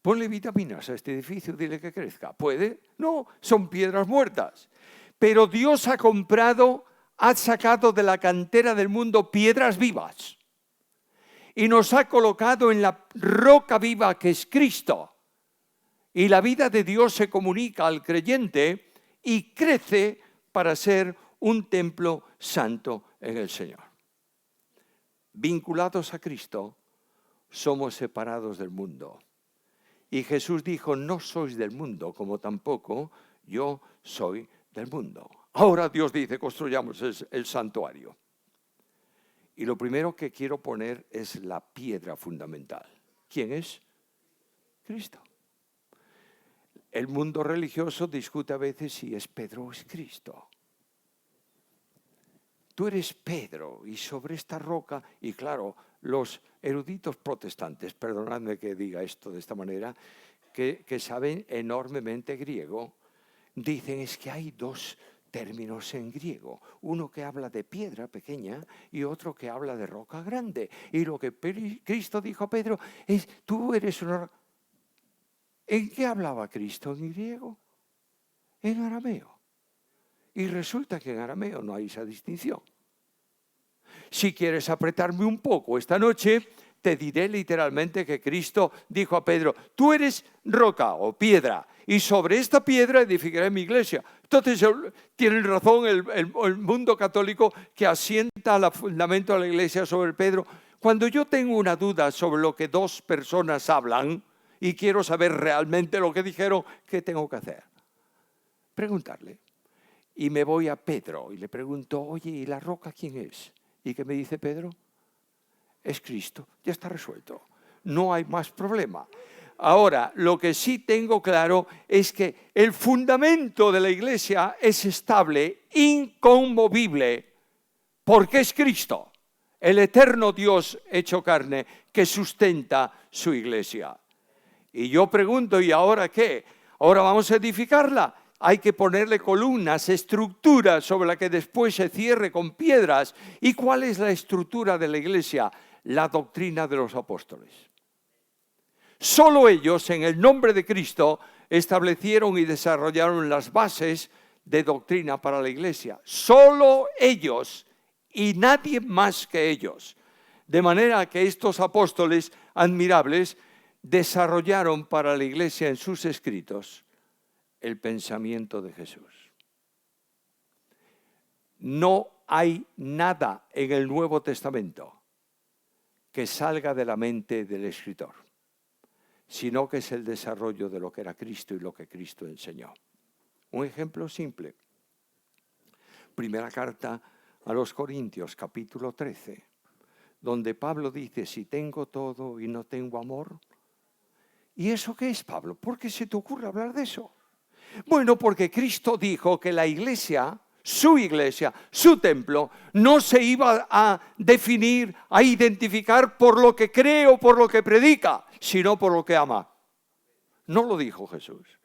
Ponle vitaminas a este edificio, dile que crezca. ¿Puede? No, son piedras muertas. Pero Dios ha comprado, ha sacado de la cantera del mundo piedras vivas. Y nos ha colocado en la roca viva que es Cristo. Y la vida de Dios se comunica al creyente y crece para ser un templo santo en el Señor. Vinculados a Cristo, somos separados del mundo. Y Jesús dijo, no sois del mundo, como tampoco yo soy del mundo. Ahora Dios dice, construyamos el santuario. Y lo primero que quiero poner es la piedra fundamental. ¿Quién es? Cristo. El mundo religioso discute a veces si es Pedro o es Cristo. Tú eres Pedro y sobre esta roca, y claro, los eruditos protestantes, perdonadme que diga esto de esta manera, que saben enormemente griego, dicen es que hay 2 términos en griego, uno que habla de piedra pequeña y otro que habla de roca grande. Y lo que Cristo dijo a Pedro es, tú eres una... ¿En qué hablaba Cristo en griego? En arameo. Y resulta que en arameo no hay esa distinción. Si quieres apretarme un poco esta noche, te diré literalmente que Cristo dijo a Pedro, tú eres roca o piedra, y sobre esta piedra edificaré mi iglesia. Entonces tienen razón el mundo católico que asienta el fundamento de la iglesia sobre Pedro. Cuando yo tengo una duda sobre lo que 2 personas hablan y quiero saber realmente lo que dijeron, ¿qué tengo que hacer? Preguntarle. Y me voy a Pedro y le pregunto, oye, ¿y la roca quién es? ¿Y qué me dice Pedro? Es Cristo, ya está resuelto. No hay más problema. Ahora, lo que sí tengo claro es que el fundamento de la iglesia es estable, inconmovible, porque es Cristo, el eterno Dios hecho carne, que sustenta su iglesia. Y yo pregunto, ¿y ahora qué? ¿Ahora vamos a edificarla? Hay que ponerle columnas, estructuras sobre la que después se cierre con piedras. ¿Y cuál es la estructura de la iglesia? La doctrina de los apóstoles. Solo ellos, en el nombre de Cristo, establecieron y desarrollaron las bases de doctrina para la iglesia. Solo ellos y nadie más que ellos. De manera que estos apóstoles admirables desarrollaron para la iglesia en sus escritos el pensamiento de Jesús. No hay nada en el Nuevo Testamento que salga de la mente del escritor, sino que es el desarrollo de lo que era Cristo y lo que Cristo enseñó. Un ejemplo simple. Primera carta a los Corintios, capítulo 13, donde Pablo dice, si tengo todo y no tengo amor. ¿Y eso qué es, Pablo? ¿Por qué se te ocurre hablar de eso? Bueno, porque Cristo dijo que la iglesia, su templo, no se iba a definir, a identificar por lo que cree o por lo que predica, sino por lo que ama. No lo dijo Jesús.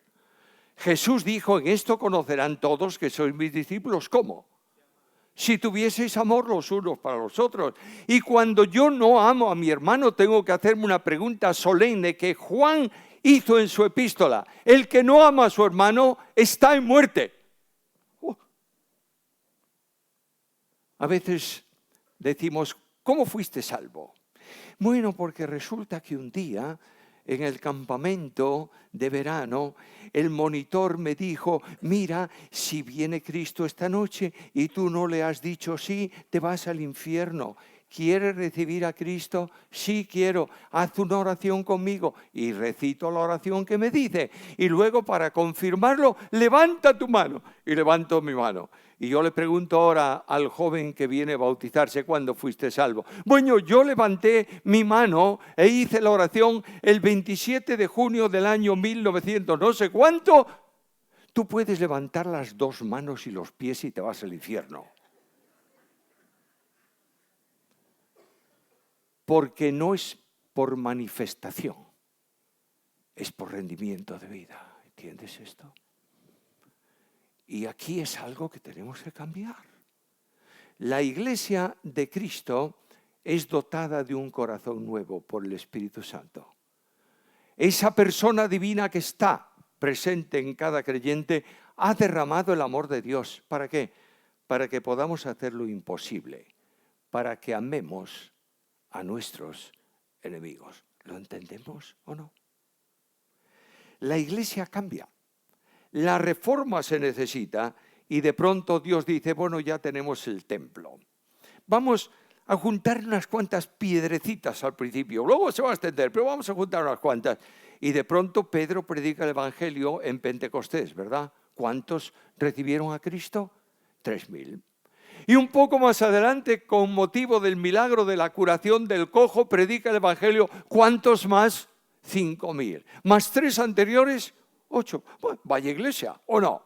Jesús dijo, en esto conocerán todos que sois mis discípulos. ¿Cómo? Si tuvieseis amor los unos para los otros. Y cuando yo no amo a mi hermano, tengo que hacerme una pregunta solemne que Juan hizo en su epístola. El que no ama a su hermano está en muerte. A veces decimos, ¿cómo fuiste salvo? Bueno, porque resulta que un día en el campamento de verano, el monitor me dijo, mira, si viene Cristo esta noche y tú no le has dicho sí, te vas al infierno. ¿Quieres recibir a Cristo? Sí, quiero. Haz una oración conmigo. Y recito la oración que me dice. Y luego, para confirmarlo, levanta tu mano. Y levanto mi mano. Y yo le pregunto ahora al joven que viene a bautizarse, ¿cuándo fuiste salvo? Bueno, yo levanté mi mano e hice la oración el 27 de junio del año 1900, no sé cuánto. Tú puedes levantar las dos manos y los pies y te vas al infierno. Porque no es por manifestación, es por rendimiento de vida. ¿Entiendes esto? Y aquí es algo que tenemos que cambiar. La iglesia de Cristo es dotada de un corazón nuevo por el Espíritu Santo. Esa persona divina que está presente en cada creyente ha derramado el amor de Dios. ¿Para qué? Para que podamos hacer lo imposible, para que amemos a nuestros enemigos. ¿Lo entendemos o no? La iglesia cambia. La reforma se necesita y de pronto Dios dice, bueno, ya tenemos el templo. Vamos a juntar unas cuantas piedrecitas al principio. Luego se va a extender, pero vamos a juntar unas cuantas. Y de pronto Pedro predica el Evangelio en Pentecostés, ¿verdad? ¿Cuántos recibieron a Cristo? 3.000. Y un poco más adelante, con motivo del milagro de la curación del cojo, predica el Evangelio. ¿Cuántos más? 5.000. Más 3 anteriores, 8. Bueno, vaya iglesia, ¿o no?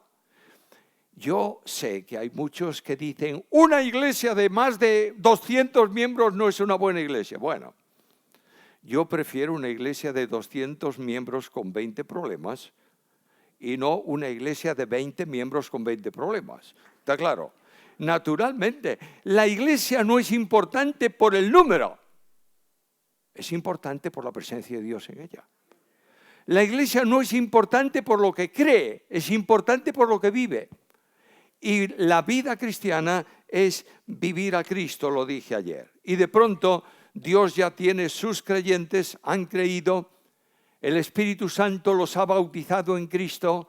Yo sé que hay muchos que dicen, una iglesia de más de 200 miembros no es una buena iglesia. Bueno, yo prefiero una iglesia de 200 miembros con 20 problemas y no una iglesia de 20 miembros con 20 problemas. ¿Está claro? Naturalmente, la iglesia no es importante por el número, es importante por la presencia de Dios en ella. La iglesia no es importante por lo que cree, es importante por lo que vive. Y la vida cristiana es vivir a Cristo, lo dije ayer. Y de pronto Dios ya tiene sus creyentes, han creído, el Espíritu Santo los ha bautizado en Cristo.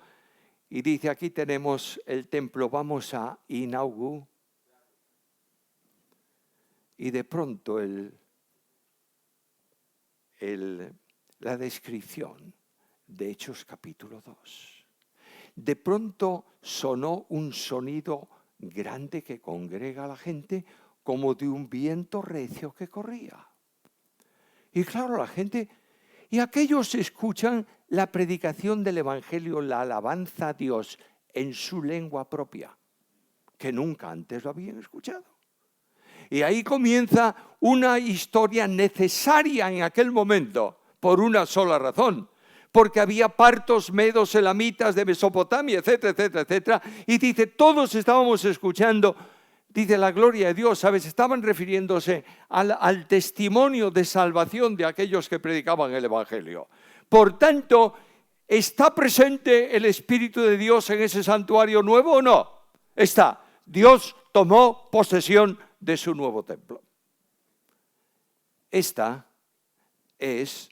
Y dice, aquí tenemos el templo, vamos a inaugurar. Y de pronto la descripción de Hechos capítulo 2. De pronto sonó un sonido grande que congrega a la gente como de un viento recio que corría. Y claro, la gente... Y aquellos escuchan la predicación del Evangelio, la alabanza a Dios en su lengua propia, que nunca antes lo habían escuchado. Y ahí comienza una historia necesaria en aquel momento, por una sola razón. Porque había partos, medos, elamitas de Mesopotamia, etcétera, etcétera, etcétera. Y dice, todos estábamos escuchando, dice la gloria de Dios, ¿sabes? Estaban refiriéndose al testimonio de salvación de aquellos que predicaban el Evangelio. Por tanto, ¿Está presente el Espíritu de Dios en ese santuario nuevo o no? Está. Dios tomó posesión de su nuevo templo. Esta es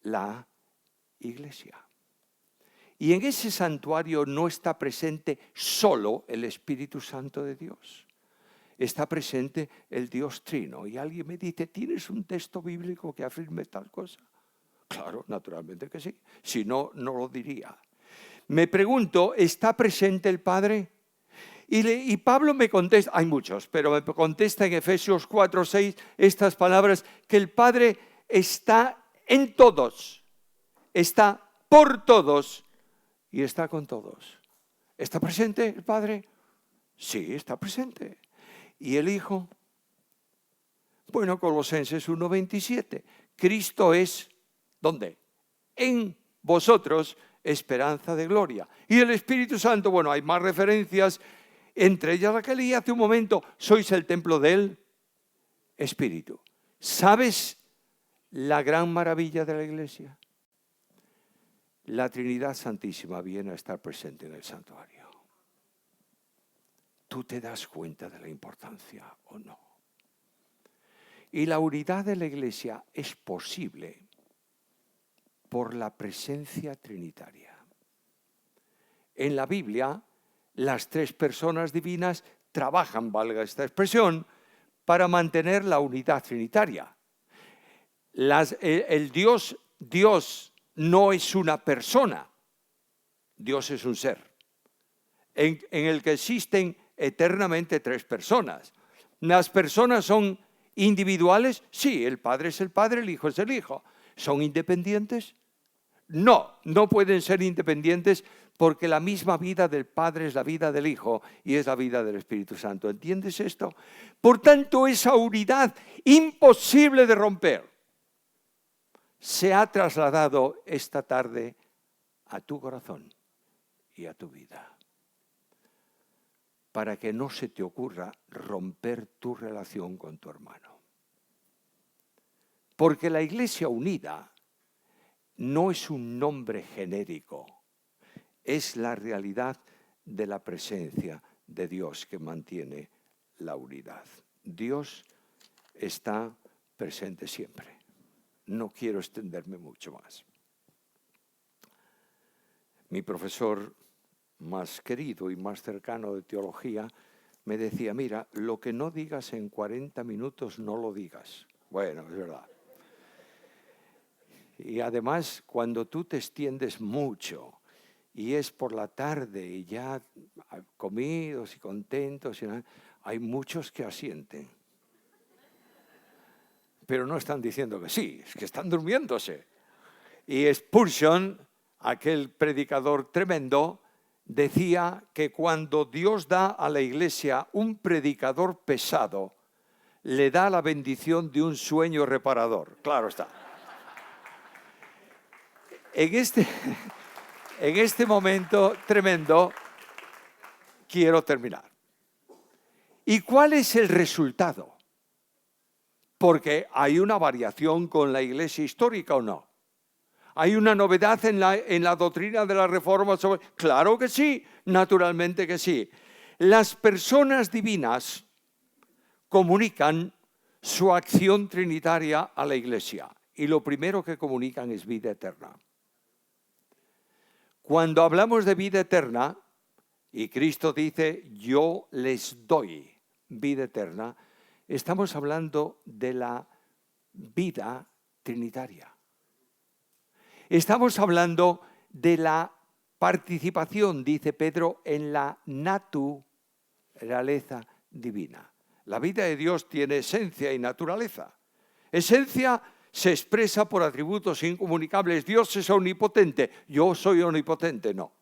la iglesia. Y en ese santuario no está presente solo el Espíritu Santo de Dios. Está presente el Dios Trino. Y alguien me dice, ¿tienes un texto bíblico que afirme tal cosa? Claro, naturalmente que sí. Si no, no lo diría. Me pregunto, ¿está presente el Padre? Y Pablo me contesta, hay muchos, pero me contesta en Efesios 4:6 estas palabras, que el Padre está en todos, está por todos y está con todos. ¿Está presente el Padre? Sí, está presente. ¿Y el Hijo? Bueno, Colosenses 1:27, Cristo es, ¿dónde? En vosotros, esperanza de gloria. Y el Espíritu Santo, bueno, hay más referencias, entre ellas la que leí hace un momento, sois el templo del Espíritu. ¿Sabes la gran maravilla de la iglesia? La Trinidad Santísima viene a estar presente en el santuario. ¿Tú te das cuenta de la importancia o no? Y la unidad de la iglesia es posible por la presencia trinitaria. En la Biblia, las tres personas divinas trabajan, valga esta expresión, para mantener la unidad trinitaria. El Dios no es una persona, Dios es un ser, en el que existen eternamente tres personas. ¿Las personas son individuales? Sí, el Padre es el Padre, el Hijo es el Hijo. ¿Son independientes? No, no pueden ser independientes porque la misma vida del Padre es la vida del Hijo y es la vida del Espíritu Santo. ¿Entiendes esto? Por tanto, esa unidad imposible de romper se ha trasladado esta tarde a tu corazón y a tu vida, para que no se te ocurra romper tu relación con tu hermano. Porque la Iglesia unida no es un nombre genérico, es la realidad de la presencia de Dios que mantiene la unidad. Dios está presente siempre. No quiero extenderme mucho más. Mi profesor más querido y más cercano de teología me decía, mira, lo que no digas en 40 minutos no lo digas. Bueno, es verdad. Y además, cuando tú te extiendes mucho y es por la tarde y ya comidos y contentos, hay muchos que asienten. Pero no están diciendo que sí, es que están durmiéndose. Y Spurgeon, aquel predicador tremendo, decía que cuando Dios da a la iglesia un predicador pesado, le da la bendición de un sueño reparador. Claro está. En este momento tremendo, quiero terminar. ¿Y cuál es el resultado? Porque hay una variación con la iglesia histórica o no. ¿Hay una novedad en la doctrina de la Reforma? Claro que sí, naturalmente que sí. Las personas divinas comunican su acción trinitaria a la iglesia y lo primero que comunican es vida eterna. Cuando hablamos de vida eterna, y Cristo dice, yo les doy vida eterna, estamos hablando de la vida trinitaria. Estamos hablando de la participación, dice Pedro, en la naturaleza divina. La vida de Dios tiene esencia y naturaleza. Esencia se expresa por atributos incomunicables. Dios es omnipotente. Yo soy omnipotente, no.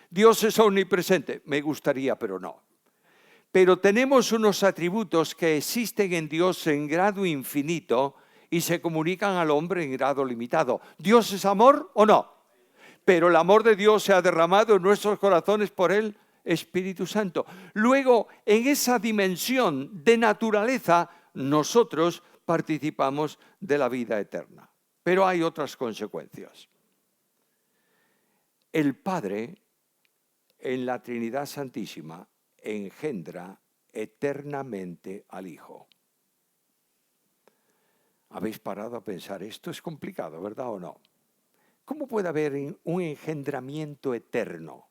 Dios es omnipresente. Me gustaría, pero no. Pero tenemos unos atributos que existen en Dios en grado infinito y se comunican al hombre en grado limitado. ¿Dios es amor o no? Pero el amor de Dios se ha derramado en nuestros corazones por el Espíritu Santo. Luego, en esa dimensión de naturaleza, nosotros participamos de la vida eterna. Pero hay otras consecuencias. el Padre en la Trinidad Santísima engendra eternamente al Hijo. ¿Habéis parado a pensar? Esto es complicado, ¿verdad o no? ¿Cómo puede haber un engendramiento eterno?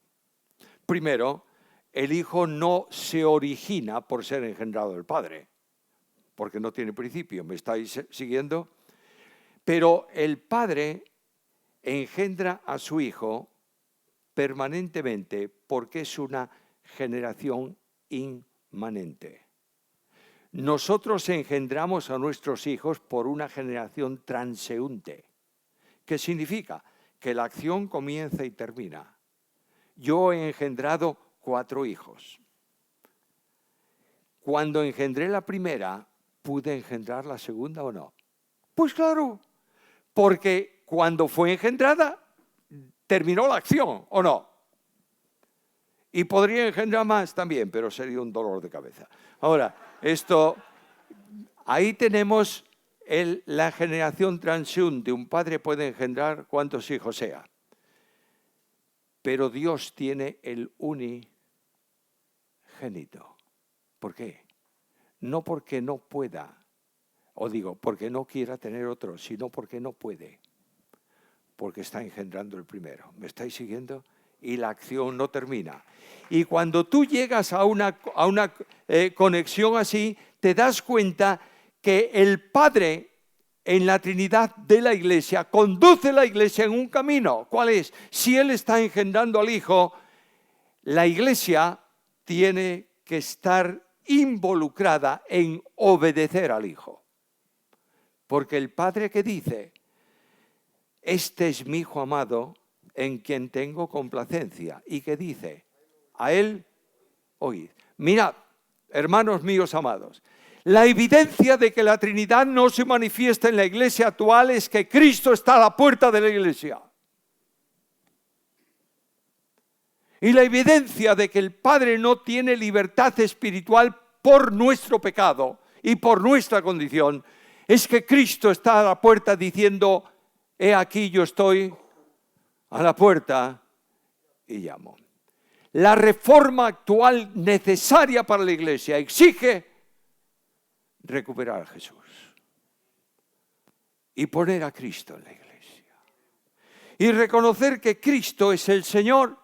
Primero, el Hijo no se origina por ser engendrado del Padre, porque no tiene principio. ¿Me estáis siguiendo? Pero el Padre engendra a su Hijo permanentemente porque es una generación inmanente. Nosotros engendramos a nuestros hijos por una generación transeúnte. ¿Qué significa? Que la acción comienza y termina. Yo he engendrado 4 hijos. Cuando engendré la primera, ¿pude engendrar la segunda o no? Pues claro, porque cuando fue engendrada, terminó la acción, ¿o no? Y podría engendrar más también, pero sería un dolor de cabeza. Ahora, ahí tenemos la generación transeúnte. Un padre puede engendrar cuantos hijos sea. Pero Dios tiene el unigénito. ¿Por qué? No porque no pueda, porque no quiera tener otro, sino porque no puede. Porque está engendrando el primero. ¿Me estáis siguiendo? Y la acción no termina. Y cuando tú llegas a una conexión así, te das cuenta que el Padre en la Trinidad de la Iglesia conduce la Iglesia en un camino. ¿Cuál es? Si Él está engendrando al Hijo, la Iglesia tiene que estar involucrada en obedecer al Hijo. Porque el Padre que dice, este es mi Hijo amado, en quien tengo complacencia, y que dice, a Él oíd. Mirad, hermanos míos amados, la evidencia de que la Trinidad no se manifiesta en la iglesia actual es que Cristo está a la puerta de la iglesia. Y la evidencia de que el Padre no tiene libertad espiritual por nuestro pecado y por nuestra condición es que Cristo está a la puerta diciendo, he aquí yo estoy a la puerta y llamo. La reforma actual necesaria para la iglesia exige recuperar a Jesús y poner a Cristo en la iglesia. Y reconocer que Cristo es el Señor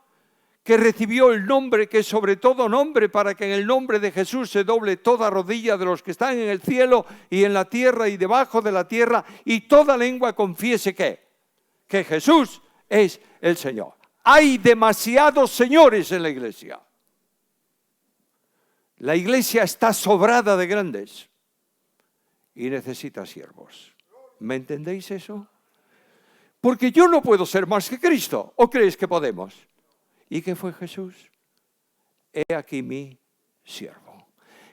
que recibió el nombre que es sobre todo nombre para que en el nombre de Jesús se doble toda rodilla de los que están en el cielo y en la tierra y debajo de la tierra y toda lengua confiese que Jesús es el Señor. Hay demasiados señores en la iglesia. La iglesia está sobrada de grandes y necesita siervos. ¿Me entendéis eso? Porque yo no puedo ser más que Cristo. ¿O creéis que podemos? ¿Y qué fue Jesús? He aquí mi siervo.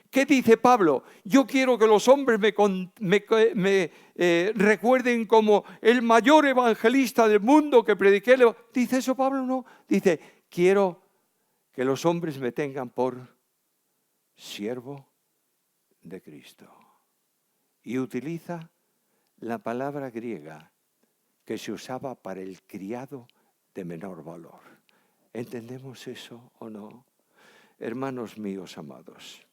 ¿Qué dice Pablo? Yo quiero que los hombres me recuerden como el mayor evangelista del mundo que prediqué. ¿Dice eso Pablo? No. Dice, quiero que los hombres me tengan por siervo de Cristo. Y utiliza la palabra griega que se usaba para el criado de menor valor. ¿Entendemos eso o no? Hermanos míos amados,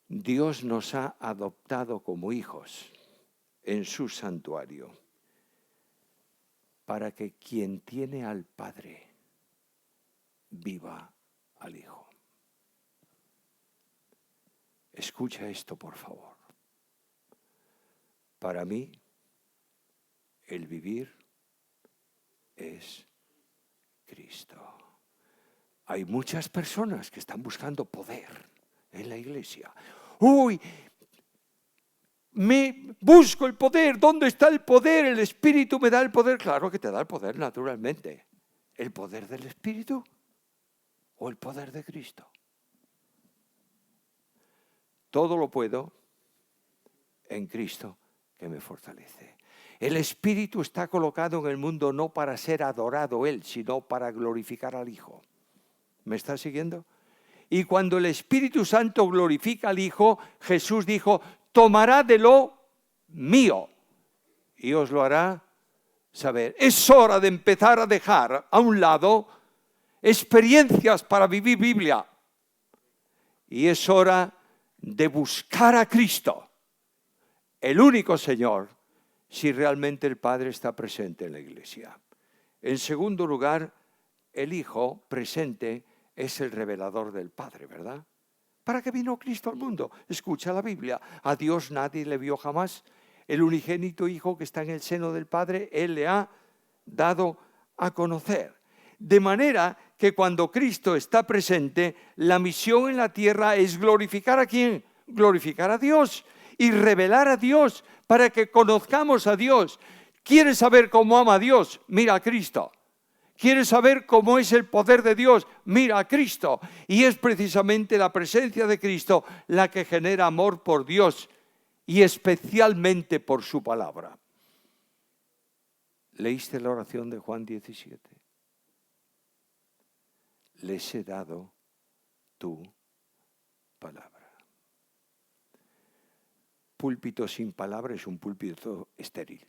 Dios nos ha adoptado como hijos en su santuario para que quien tiene al Padre viva al Hijo. Escucha esto, por favor. Para mí, el vivir es Cristo. Hay muchas personas que están buscando poder en la iglesia. Uy, busco el poder. ¿Dónde está el poder? El Espíritu me da el poder. Claro que te da el poder, naturalmente. ¿El poder del Espíritu o el poder de Cristo? Todo lo puedo en Cristo que me fortalece. El Espíritu está colocado en el mundo no para ser adorado Él, sino para glorificar al Hijo. ¿Me está siguiendo? Y cuando el Espíritu Santo glorifica al Hijo, Jesús dijo, tomará de lo mío y os lo hará saber. Es hora de empezar a dejar a un lado experiencias para vivir Biblia. Y es hora de buscar a Cristo, el único Señor, si realmente el Padre está presente en la iglesia. En segundo lugar, el Hijo presente es el revelador del Padre, ¿verdad? ¿Para qué vino Cristo al mundo? Escucha la Biblia. A Dios nadie le vio jamás. El unigénito Hijo que está en el seno del Padre, Él le ha dado a conocer. De manera que cuando Cristo está presente, la misión en la tierra es glorificar ¿a quién? Glorificar a Dios y revelar a Dios para que conozcamos a Dios. ¿Quieres saber cómo ama a Dios? Mira a Cristo. ¿Quieres saber cómo es el poder de Dios? Mira a Cristo. Y es precisamente la presencia de Cristo la que genera amor por Dios y especialmente por su palabra. ¿Leíste la oración de Juan 17? Les he dado tu palabra. Púlpito sin palabra es un púlpito estéril.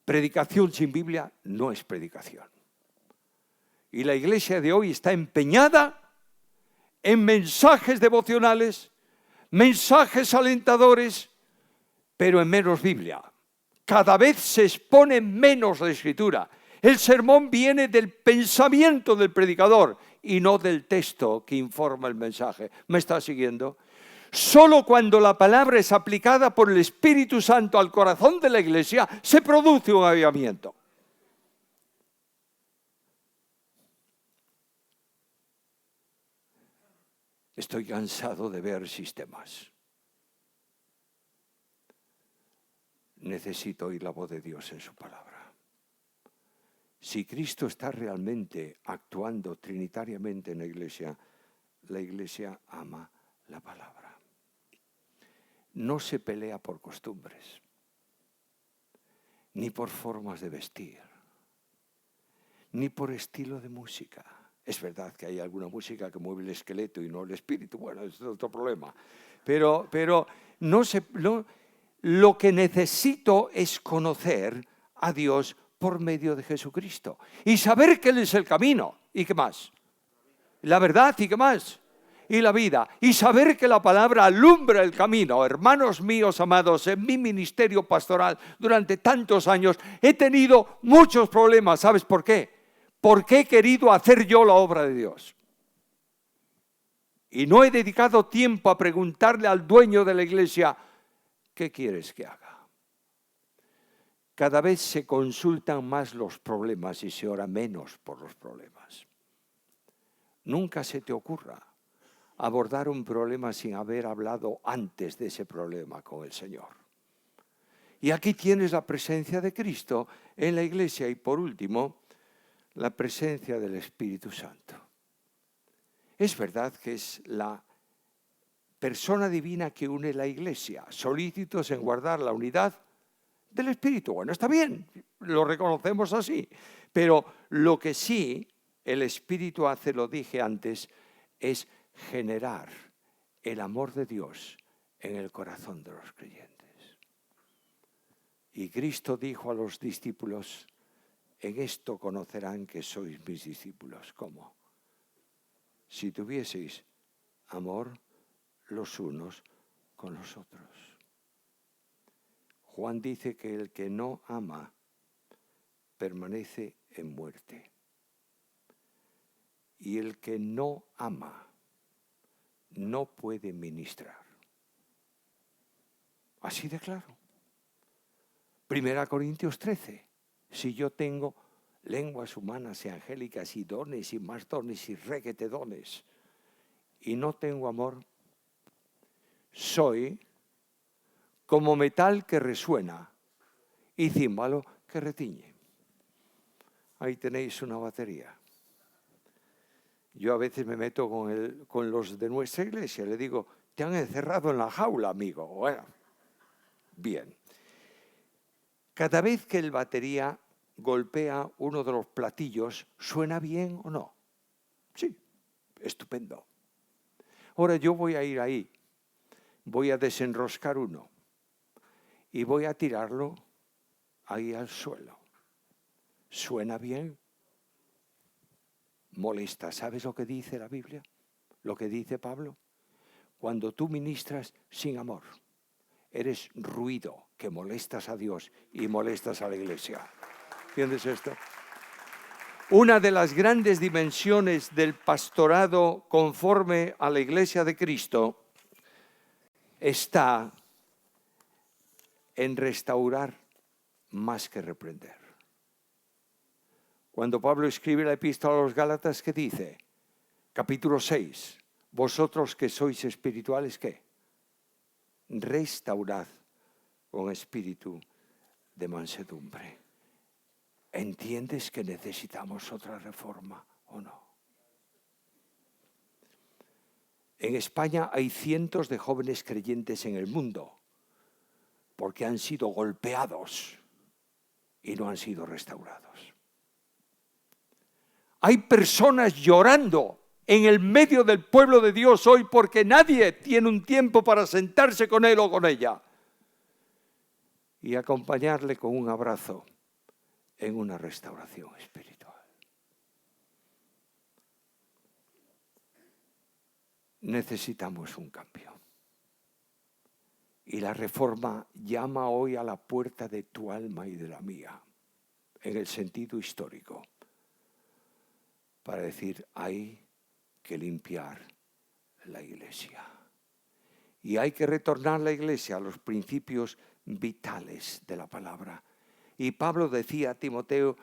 Predicación sin Biblia no es predicación. Y la iglesia de hoy está empeñada en mensajes devocionales, mensajes alentadores, pero en menos Biblia. Cada vez se expone menos la Escritura. El sermón viene del pensamiento del predicador y no del texto que informa el mensaje. ¿Me está siguiendo? Solo cuando la palabra es aplicada por el Espíritu Santo al corazón de la iglesia se produce un avivamiento. Estoy cansado de ver sistemas. Necesito oír la voz de Dios en su palabra. Si Cristo está realmente actuando trinitariamente en la iglesia ama la palabra. No se pelea por costumbres, ni por formas de vestir, ni por estilo de música. Es verdad que hay alguna música que mueve el esqueleto y no el espíritu. Bueno, es otro problema. Pero lo que necesito es conocer a Dios por medio de Jesucristo y saber que Él es el camino. ¿Y qué más? La verdad, ¿y qué más? Y la vida. Y saber que la palabra alumbra el camino. Hermanos míos amados, en mi ministerio pastoral durante tantos años he tenido muchos problemas. ¿Sabes por qué? Porque he querido hacer yo la obra de Dios. Y no he dedicado tiempo a preguntarle al dueño de la iglesia, ¿qué quieres que haga? Cada vez se consultan más los problemas y se ora menos por los problemas. Nunca se te ocurra abordar un problema sin haber hablado antes de ese problema con el Señor. Y aquí tienes la presencia de Cristo en la iglesia y por último, la presencia del Espíritu Santo. Es verdad que es la persona divina que une la iglesia, solícitos en guardar la unidad del Espíritu. Bueno, está bien, lo reconocemos así, pero lo que sí el Espíritu hace, lo dije antes, es generar el amor de Dios en el corazón de los creyentes. Y Cristo dijo a los discípulos, en esto conocerán que sois mis discípulos. ¿Cómo? Si tuvieseis amor los unos con los otros. Juan dice que el que no ama permanece en muerte. Y el que no ama no puede ministrar. Así de claro. 1 Corintios 13. Si yo tengo lenguas humanas y angélicas y dones y más dones y requete dones y no tengo amor, soy como metal que resuena y címbalo que retiñe. Ahí tenéis una batería. Yo a veces me meto con los de nuestra iglesia, le digo, te han encerrado en la jaula, amigo. Bueno, bien. Cada vez que el batería golpea uno de los platillos, ¿suena bien o no? Sí, estupendo. Ahora yo voy a ir ahí, voy a desenroscar uno y voy a tirarlo ahí al suelo. ¿Suena bien? Molesta. ¿Sabes lo que dice la Biblia? Lo que dice Pablo. Cuando tú ministras sin amor, eres ruido que molestas a Dios y molestas a la iglesia. ¿Entiendes esto? Una de las grandes dimensiones del pastorado conforme a la iglesia de Cristo está en restaurar más que reprender. Cuando Pablo escribe la epístola a los Gálatas, ¿qué dice? Capítulo 6. Vosotros que sois espirituales, ¿qué? Restaurad con espíritu de mansedumbre. ¿Entiendes que necesitamos otra reforma o no? En España hay cientos de jóvenes creyentes en el mundo porque han sido golpeados y no han sido restaurados. Hay personas llorando en el medio del pueblo de Dios hoy porque nadie tiene un tiempo para sentarse con él o con ella y acompañarle con un abrazo en una restauración espiritual. Necesitamos un cambio. Y la reforma llama hoy a la puerta de tu alma y de la mía, en el sentido histórico, para decir, hay que limpiar la iglesia. Y hay que retornar la iglesia a los principios vitales de la palabra. Y Pablo decía a Timoteo,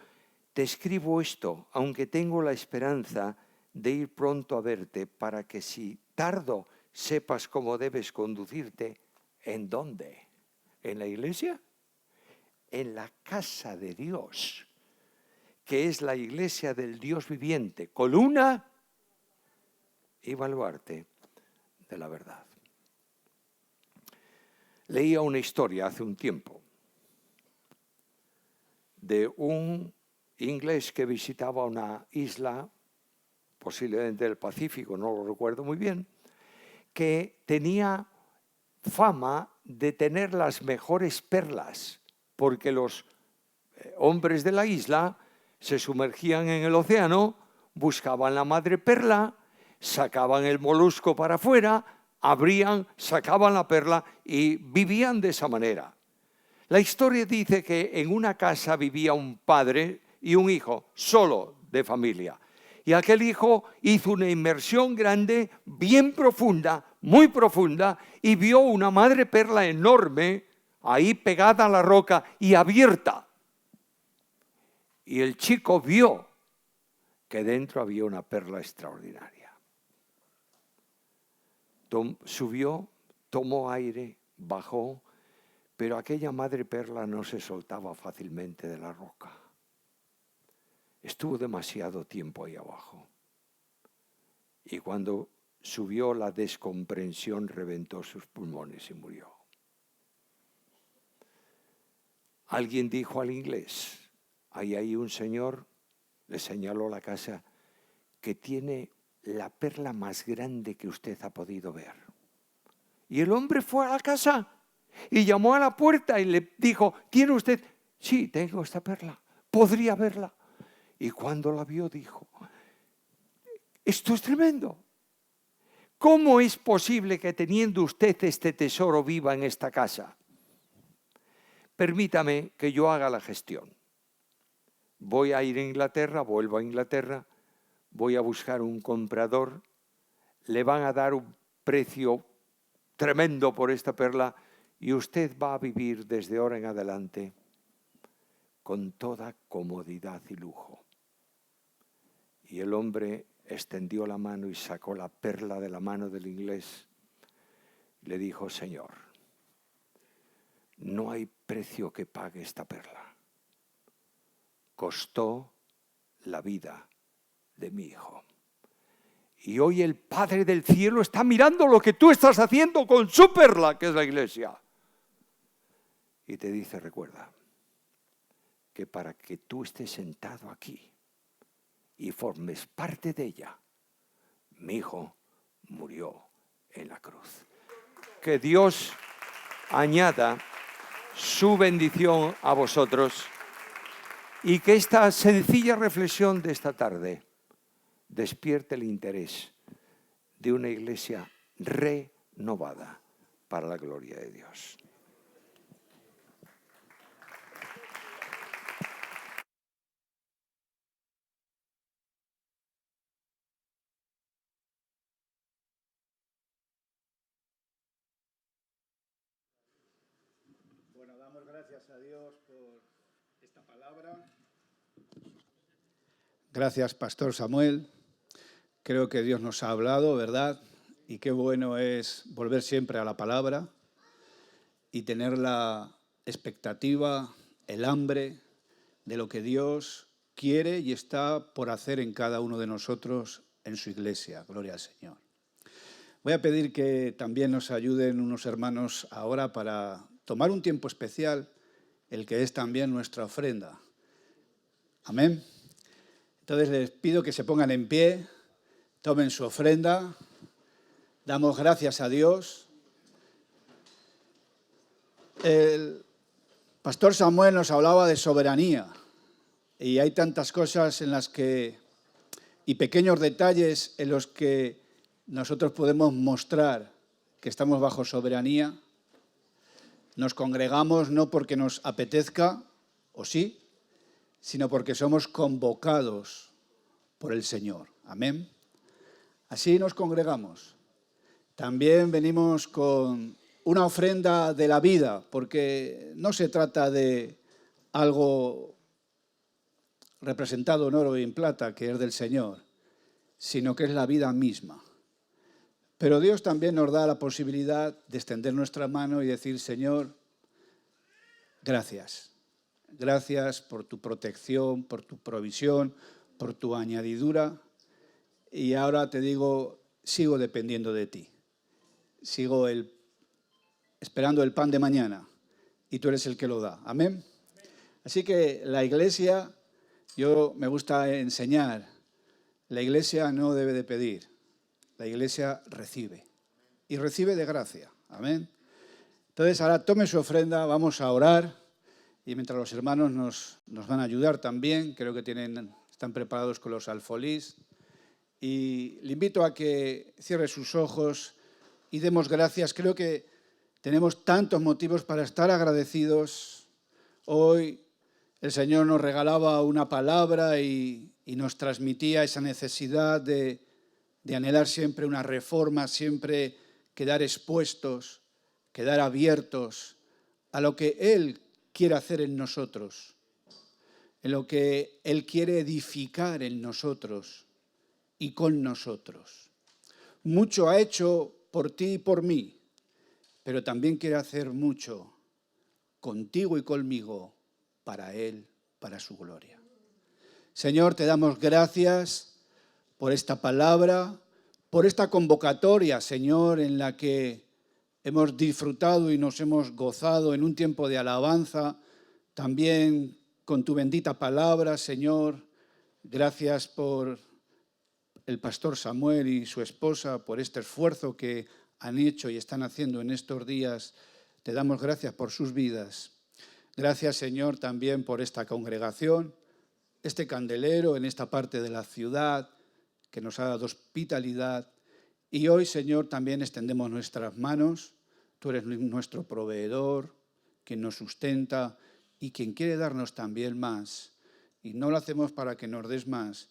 te escribo esto, aunque tengo la esperanza de ir pronto a verte, para que si tardo sepas cómo debes conducirte. ¿En dónde? ¿En la iglesia? En la casa de Dios, que es la iglesia del Dios viviente, columna y baluarte de la verdad. Leía una historia hace un tiempo de un inglés que visitaba una isla, posiblemente del Pacífico, no lo recuerdo muy bien, que tenía fama de tener las mejores perlas, porque los hombres de la isla se sumergían en el océano, buscaban la madre perla, sacaban el molusco para afuera, abrían, sacaban la perla y vivían de esa manera. La historia dice que en una casa vivía un padre y un hijo, solo de familia. Y aquel hijo hizo una inmersión grande, bien profunda, muy profunda, y vio una madre perla enorme ahí pegada a la roca y abierta. Y el chico vio que dentro había una perla extraordinaria. Subió, tomó aire, bajó, pero aquella madre perla no se soltaba fácilmente de la roca. Estuvo demasiado tiempo ahí abajo. Y cuando subió, la descomprensión reventó sus pulmones y murió. Alguien dijo al inglés, ahí hay un señor, le señaló la casa, que tiene la perla más grande que usted ha podido ver. Y el hombre fue a la casa y llamó a la puerta y le dijo, ¿tiene usted? Sí, tengo esta perla, podría verla. Y cuando la vio dijo, esto es tremendo. ¿Cómo es posible que teniendo usted este tesoro viva en esta casa? Permítame que yo haga la gestión. Voy a ir a Inglaterra, vuelvo a Inglaterra, voy a buscar un comprador, le van a dar un precio tremendo por esta perla y usted va a vivir desde ahora en adelante con toda comodidad y lujo. Y el hombre extendió la mano y sacó la perla de la mano del inglés. Le dijo, Señor, no hay precio que pague esta perla. Costó la vida de mi hijo. Y hoy el Padre del cielo está mirando lo que tú estás haciendo con su perla, que es la iglesia. Y te dice, recuerda, que para que tú estés sentado aquí y formes parte de ella, mi hijo murió en la cruz. Que Dios añada su bendición a vosotros y que esta sencilla reflexión de esta tarde despierte el interés de una iglesia renovada para la gloria de Dios. Bueno, damos gracias a Dios por esta palabra. Gracias, Pastor Samuel. Creo que Dios nos ha hablado, ¿verdad? Y qué bueno es volver siempre a la palabra y tener la expectativa, el hambre de lo que Dios quiere y está por hacer en cada uno de nosotros en su iglesia. Gloria al Señor. Voy a pedir que también nos ayuden unos hermanos ahora para tomar un tiempo especial, el que es también nuestra ofrenda. Amén. Entonces les pido que se pongan en pie, tomen su ofrenda, damos gracias a Dios. El pastor Samuel nos hablaba de soberanía y hay tantas cosas en las que, y pequeños detalles en los que nosotros podemos mostrar que estamos bajo soberanía. Nos congregamos no porque nos apetezca, o sí, sino porque somos convocados por el Señor. Amén. Así nos congregamos. También venimos con una ofrenda de la vida, porque no se trata de algo representado en oro y en plata, que es del Señor, sino que es la vida misma. Pero Dios también nos da la posibilidad de extender nuestra mano y decir, Señor, gracias. Gracias por tu protección, por tu provisión, por tu añadidura. Y ahora te digo, sigo dependiendo de ti. Sigo esperando el pan de mañana y tú eres el que lo da. Amén. Así que la iglesia, yo me gusta enseñar, la iglesia no debe de pedir. La iglesia recibe, y recibe de gracia. Amén. Entonces, ahora tome su ofrenda, vamos a orar, y mientras los hermanos nos van a ayudar también, creo que están preparados con los alfolís, y le invito a que cierre sus ojos y demos gracias. Creo que tenemos tantos motivos para estar agradecidos. Hoy el Señor nos regalaba una palabra y nos transmitía esa necesidad de anhelar siempre una reforma, siempre quedar expuestos, quedar abiertos a lo que Él quiere hacer en nosotros, en lo que Él quiere edificar en nosotros y con nosotros. Mucho ha hecho por ti y por mí, pero también quiere hacer mucho contigo y conmigo para Él, para su gloria. Señor, te damos gracias por esta palabra, por esta convocatoria, Señor, en la que hemos disfrutado y nos hemos gozado en un tiempo de alabanza, también con tu bendita palabra, Señor. Gracias por el pastor Samuel y su esposa, por este esfuerzo que han hecho y están haciendo en estos días. Te damos gracias por sus vidas. Gracias, Señor, también por esta congregación, este candelero en esta parte de la ciudad, que nos ha dado hospitalidad. Y hoy, Señor, también extendemos nuestras manos. Tú eres nuestro proveedor, quien nos sustenta y quien quiere darnos también más. Y no lo hacemos para que nos des más,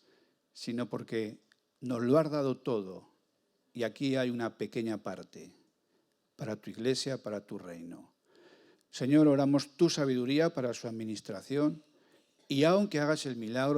sino porque nos lo has dado todo. Y aquí hay una pequeña parte para tu iglesia, para tu reino. Señor, oramos tu sabiduría para su administración y aunque hagas el milagro,